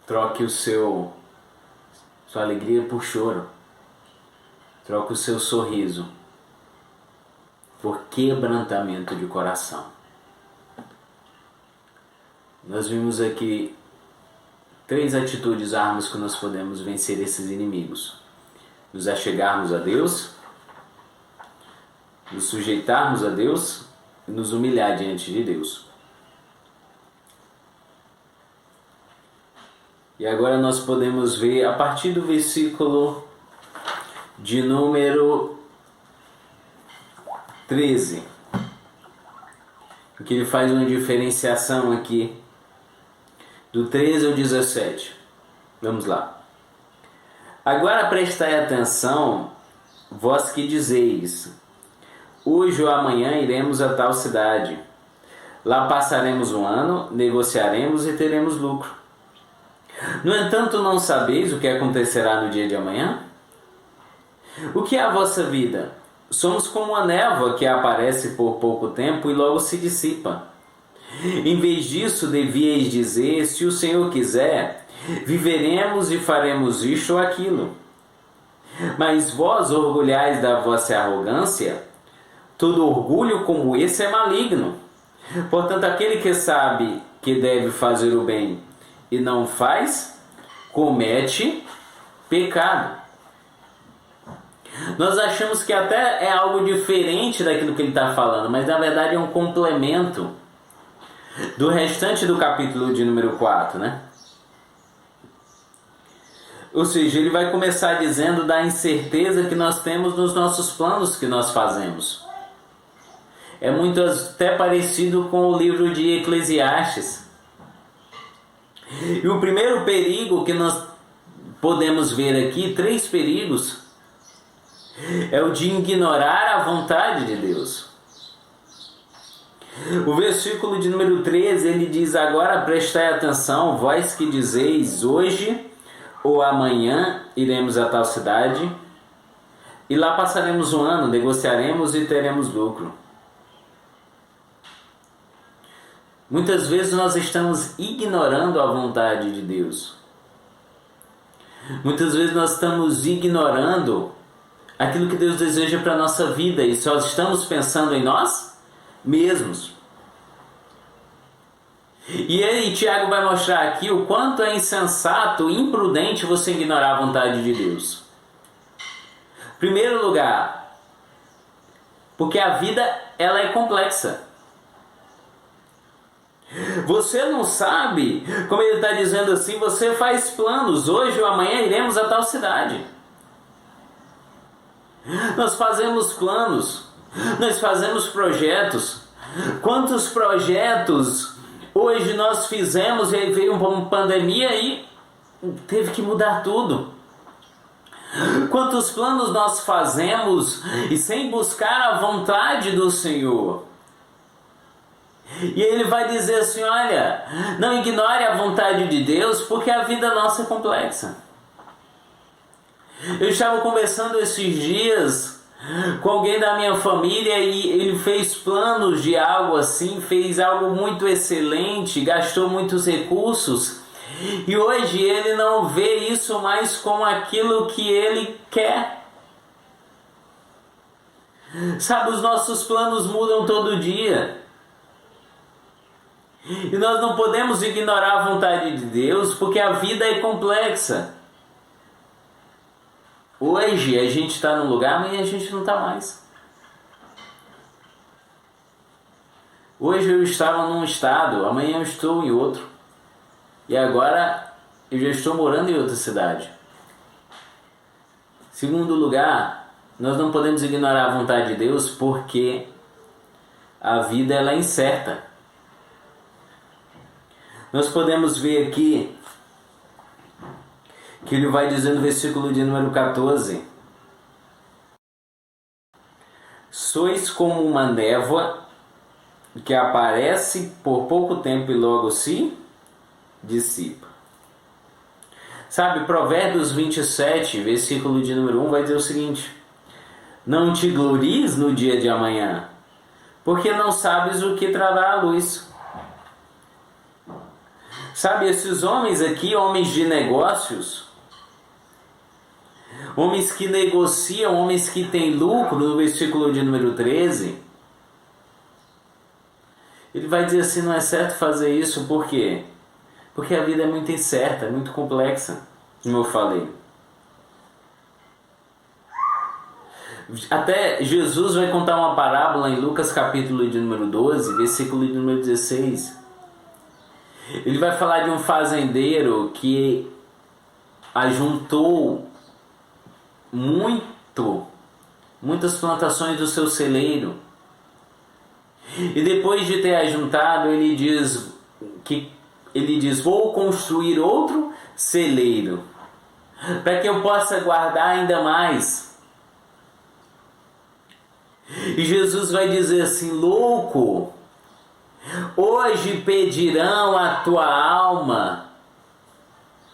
Troque sua alegria por choro. Troque o seu sorriso por quebrantamento de coração. Nós vimos aqui 3 atitudes, armas que nós podemos vencer esses inimigos: nos achegarmos a Deus, nos sujeitarmos a Deus e nos humilhar diante de Deus. E agora nós podemos ver a partir do versículo de número 13, que ele faz uma diferenciação aqui do 13 ao 17. Vamos lá. Agora prestai atenção, vós que dizeis: hoje ou amanhã iremos a tal cidade. Lá passaremos um ano, negociaremos e teremos lucro. No entanto, não sabeis o que acontecerá no dia de amanhã? O que é a vossa vida? Somos como a névoa que aparece por pouco tempo e logo se dissipa. Em vez disso, devíeis dizer: se o Senhor quiser, viveremos e faremos isto ou aquilo. Mas vós orgulhais da vossa arrogância. Todo orgulho como esse é maligno. Portanto, aquele que sabe que deve fazer o bem e não faz, comete pecado. Nós achamos que até é algo diferente daquilo que ele está falando, mas na verdade é um complemento do restante do capítulo de número 4, né? Ou seja, ele vai começar dizendo da incerteza que nós temos nos nossos planos que nós fazemos. É muito até parecido com o livro de Eclesiastes. E o primeiro perigo que nós podemos ver aqui, 3 perigos, é o de ignorar a vontade de Deus. O versículo de número 13, ele diz: agora prestai atenção, vós que dizeis: hoje ou amanhã iremos a tal cidade, e lá passaremos um ano, negociaremos e teremos lucro. Muitas vezes nós estamos ignorando a vontade de Deus. Muitas vezes nós estamos ignorando aquilo que Deus deseja para a nossa vida e só estamos pensando em nós mesmos. E aí Tiago vai mostrar aqui o quanto é insensato e imprudente você ignorar a vontade de Deus. Em primeiro lugar, porque a vida ela é complexa. Você não sabe, como ele está dizendo assim, você faz planos, hoje ou amanhã iremos a tal cidade. Nós fazemos planos, nós fazemos projetos. Quantos projetos hoje nós fizemos e aí veio uma pandemia e teve que mudar tudo. Quantos planos nós fazemos e sem buscar a vontade do Senhor. E ele vai dizer assim, olha, não ignore a vontade de Deus porque a vida nossa é complexa. Eu estava conversando esses dias com alguém da minha família e ele fez planos de algo assim, fez algo muito excelente, gastou muitos recursos e hoje ele não vê isso mais como aquilo que ele quer. Sabe, os nossos planos mudam todo dia. E nós não podemos ignorar a vontade de Deus porque a vida é complexa. Hoje a gente está num lugar, amanhã a gente não está mais. Hoje eu estava num estado, amanhã eu estou em outro. E agora eu já estou morando em outra cidade. Segundo lugar, nós não podemos ignorar a vontade de Deus porque a vida ela é incerta. Nós podemos ver aqui que ele vai dizer no versículo de número 14: sois como uma névoa que aparece por pouco tempo e logo se dissipa. Sabe, Provérbios 27, versículo de número 1 vai dizer o seguinte: não te glories no dia de amanhã, porque não sabes o que trará a luz. Sabe, esses homens aqui, homens de negócios, homens que negociam, homens que têm lucro, no versículo de número 13, ele vai dizer assim, não é certo fazer isso, por quê? Porque a vida é muito incerta, é muito complexa, como eu falei. Até Jesus vai contar uma parábola em Lucas capítulo de número 12, versículo de número 16. Ele vai falar de um fazendeiro que ajuntou muitas plantações do seu celeiro. E depois de ter ajuntado, ele diz, vou construir outro celeiro, para que eu possa guardar ainda mais. E Jesus vai dizer assim, louco, hoje pedirão a tua alma.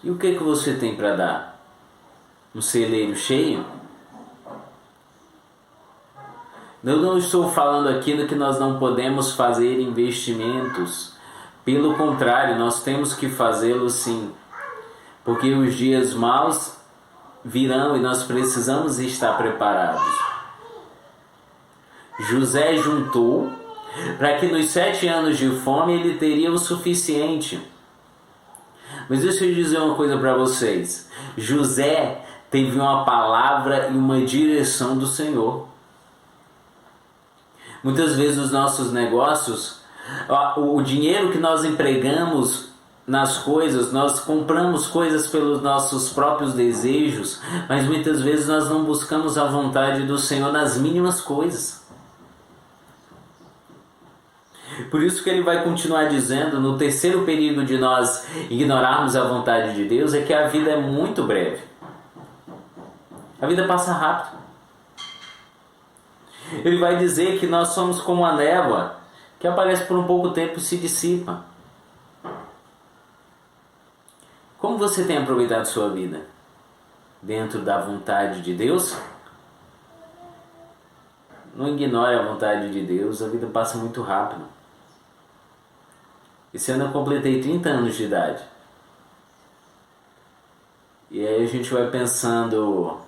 E o que você tem para dar? Um celeiro cheio? Eu não estou falando aqui do que nós não podemos fazer investimentos. Pelo contrário, nós temos que fazê-lo sim. Porque os dias maus virão e nós precisamos estar preparados. José juntou para que nos 7 anos de fome ele teria o suficiente. Mas deixa eu dizer uma coisa para vocês. José teve uma palavra e uma direção do Senhor. Muitas vezes os nossos negócios, o dinheiro que nós empregamos nas coisas, nós compramos coisas pelos nossos próprios desejos, mas muitas vezes nós não buscamos a vontade do Senhor nas mínimas coisas. Por isso que ele vai continuar dizendo, no terceiro período de nós ignorarmos a vontade de Deus, é que a vida é muito breve. A vida passa rápido. Ele vai dizer que nós somos como a névoa, que aparece por um pouco tempo e se dissipa. Como você tem aproveitado sua vida? Dentro da vontade de Deus? Não ignore a vontade de Deus, a vida passa muito rápido. Esse ano eu completei 30 anos de idade. E aí a gente vai pensando,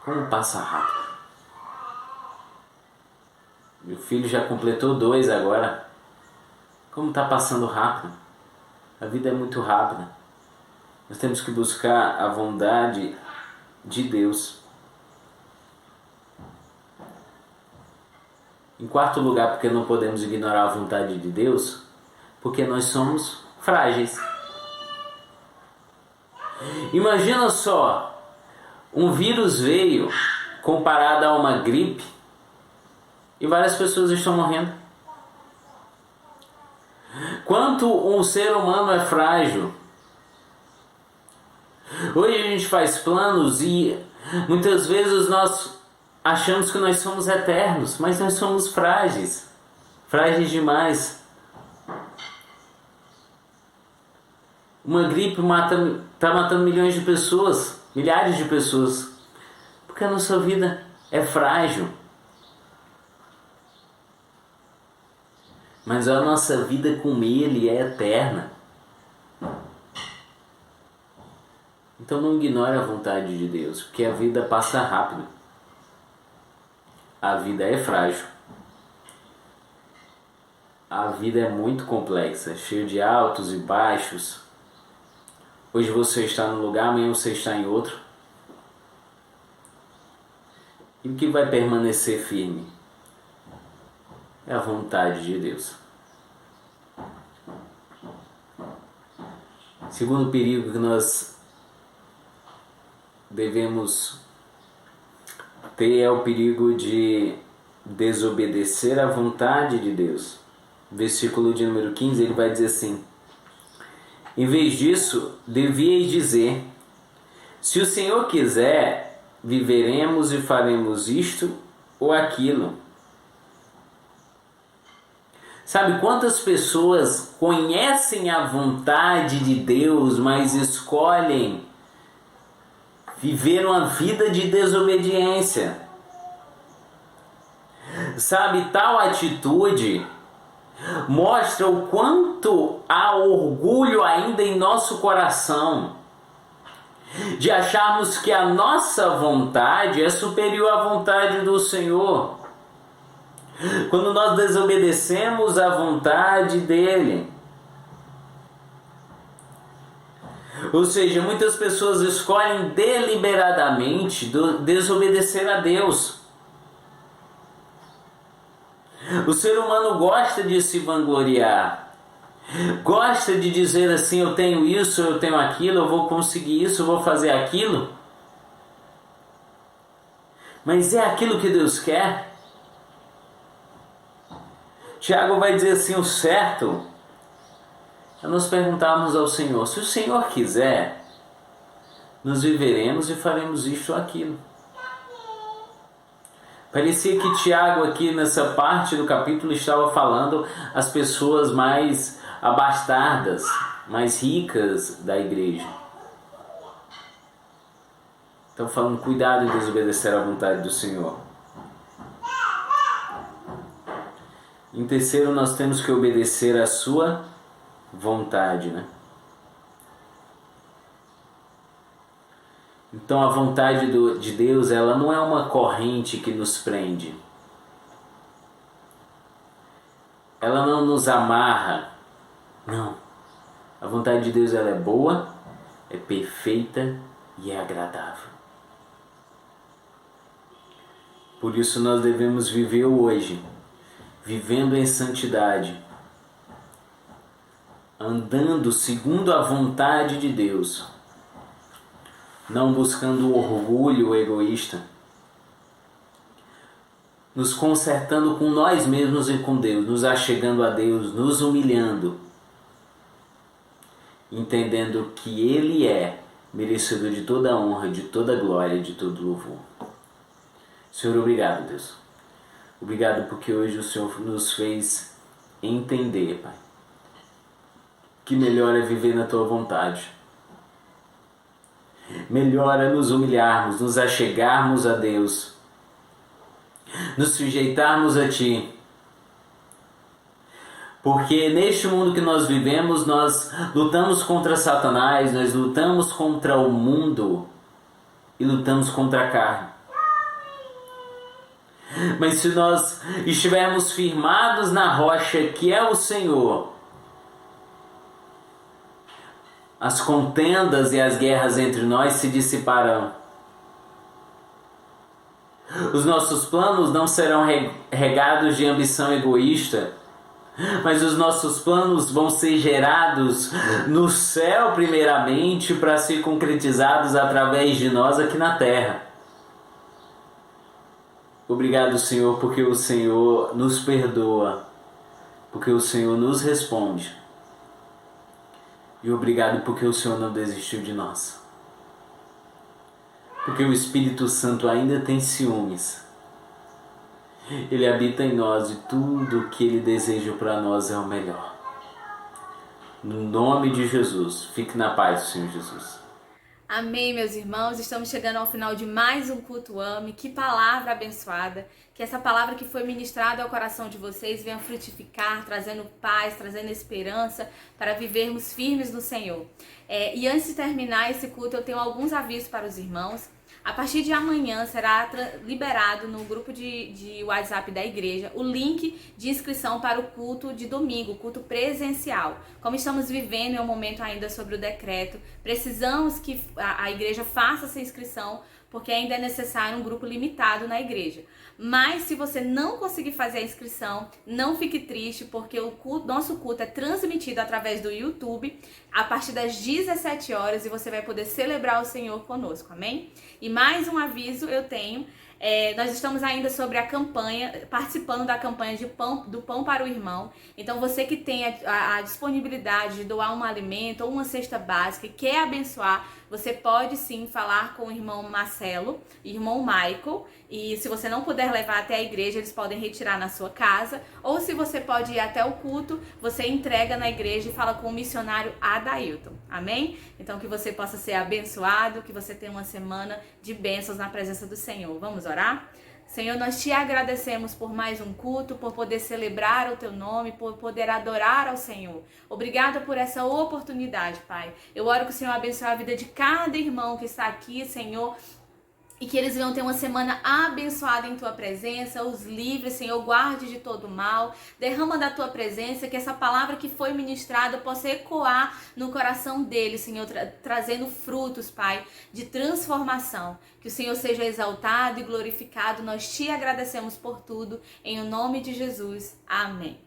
como passa rápido. Meu filho já completou 2 agora. Como está passando rápido. A vida é muito rápida. Nós temos que buscar a vontade de Deus. Em quarto lugar, porque não podemos ignorar a vontade de Deus, porque nós somos frágeis. Imagina só, um vírus veio comparado a uma gripe e várias pessoas estão morrendo. Quanto um ser humano é frágil. Hoje a gente faz planos e muitas vezes nós achamos que nós somos eternos, mas nós somos frágeis. Frágeis demais. Uma gripe está matando milhões de pessoas, milhares de pessoas, porque a nossa vida é frágil. Mas a nossa vida com Ele é eterna. Então não ignore a vontade de Deus, porque a vida passa rápido. A vida é frágil. A vida é muito complexa, cheia de altos e baixos. Hoje você está num lugar, amanhã você está em outro. E o que vai permanecer firme? É a vontade de Deus. Segundo perigo que nós devemos ter é o perigo de desobedecer à vontade de Deus. Versículo de número 15, ele vai dizer assim: em vez disso, devíeis dizer: se o Senhor quiser, viveremos e faremos isto ou aquilo. Sabe quantas pessoas conhecem a vontade de Deus, mas escolhem viver uma vida de desobediência? Sabe, tal atitude mostra o quanto há orgulho ainda em nosso coração de acharmos que a nossa vontade é superior à vontade do Senhor. Quando nós desobedecemos à vontade dele. Ou seja, muitas pessoas escolhem deliberadamente desobedecer a Deus. O ser humano gosta de se vangloriar. Gosta de dizer assim: eu tenho isso, eu tenho aquilo, eu vou conseguir isso, eu vou fazer aquilo. Mas é aquilo que Deus quer? Tiago vai dizer assim: o certo é nós perguntarmos ao Senhor: se o Senhor quiser, nós viveremos e faremos isto ou aquilo. Parecia que Tiago aqui nessa parte do capítulo estava falando às pessoas mais abastadas, mais ricas da igreja. Então falando, cuidado em desobedecer à vontade do Senhor. Em terceiro, nós temos que obedecer à sua vontade, né? Então a vontade de Deus, ela não é uma corrente que nos prende. Ela não nos amarra. Não. A vontade de Deus, ela é boa, é perfeita e é agradável. Por isso nós devemos viver hoje, vivendo em santidade, andando segundo a vontade de Deus, não buscando o orgulho egoísta, nos consertando com nós mesmos e com Deus, nos achegando a Deus, nos humilhando, entendendo que Ele é merecedor de toda a honra, de toda a glória, de todo o louvor. Senhor, obrigado, Deus. Obrigado porque hoje o Senhor nos fez entender, Pai, que melhor é viver na Tua vontade. Melhor é nos humilharmos, nos achegarmos a Deus, nos sujeitarmos a Ti. Porque neste mundo que nós vivemos, nós lutamos contra Satanás, nós lutamos contra o mundo e lutamos contra a carne. Mas se nós estivermos firmados na rocha que é o Senhor, as contendas e as guerras entre nós se dissiparão. Os nossos planos não serão regados de ambição egoísta, mas os nossos planos vão ser gerados no céu primeiramente para ser concretizados através de nós aqui na terra. Obrigado, Senhor, porque o Senhor nos perdoa, porque o Senhor nos responde. E obrigado porque o Senhor não desistiu de nós. Porque o Espírito Santo ainda tem ciúmes. Ele habita em nós e tudo o que Ele deseja para nós é o melhor. No nome de Jesus, fique na paz do Senhor Jesus. Amém, meus irmãos. Estamos chegando ao final de mais um Culto AME. Que palavra abençoada. Que essa palavra que foi ministrada ao coração de vocês venha frutificar, trazendo paz, trazendo esperança para vivermos firmes no Senhor. E antes de terminar esse culto, eu tenho alguns avisos para os irmãos. A partir de amanhã será liberado no grupo de WhatsApp da igreja o link de inscrição para o culto de domingo, o culto presencial. Como estamos vivendo em um momento ainda sobre o decreto, precisamos que a igreja faça essa inscrição, porque ainda é necessário um grupo limitado na igreja. Mas se você não conseguir fazer a inscrição, não fique triste, porque nosso culto é transmitido através do YouTube a partir das 17 horas e você vai poder celebrar o Senhor conosco, amém? E mais um aviso eu tenho. Nós estamos ainda sobre a campanha, participando da campanha do Pão para o Irmão. Então você que tem a disponibilidade de doar um alimento ou uma cesta básica e quer abençoar, você pode sim falar com o irmão Marcelo e irmão Michael. E se você não puder levar até a igreja, eles podem retirar na sua casa. Ou se você pode ir até o culto, você entrega na igreja e fala com o missionário Adailton. Amém? Então que você possa ser abençoado, que você tenha uma semana de bênçãos na presença do Senhor. Vamos orar? Senhor, nós te agradecemos por mais um culto, por poder celebrar o teu nome, por poder adorar ao Senhor. Obrigada por essa oportunidade, Pai. Eu oro que o Senhor abençoe a vida de cada irmão que está aqui, Senhor, e que eles venham ter uma semana abençoada em Tua presença, os livres, Senhor, guarde de todo mal, derrama da Tua presença, que essa palavra que foi ministrada possa ecoar no coração deles, Senhor, trazendo frutos, Pai, de transformação. Que o Senhor seja exaltado e glorificado, nós Te agradecemos por tudo, em o nome de Jesus. Amém.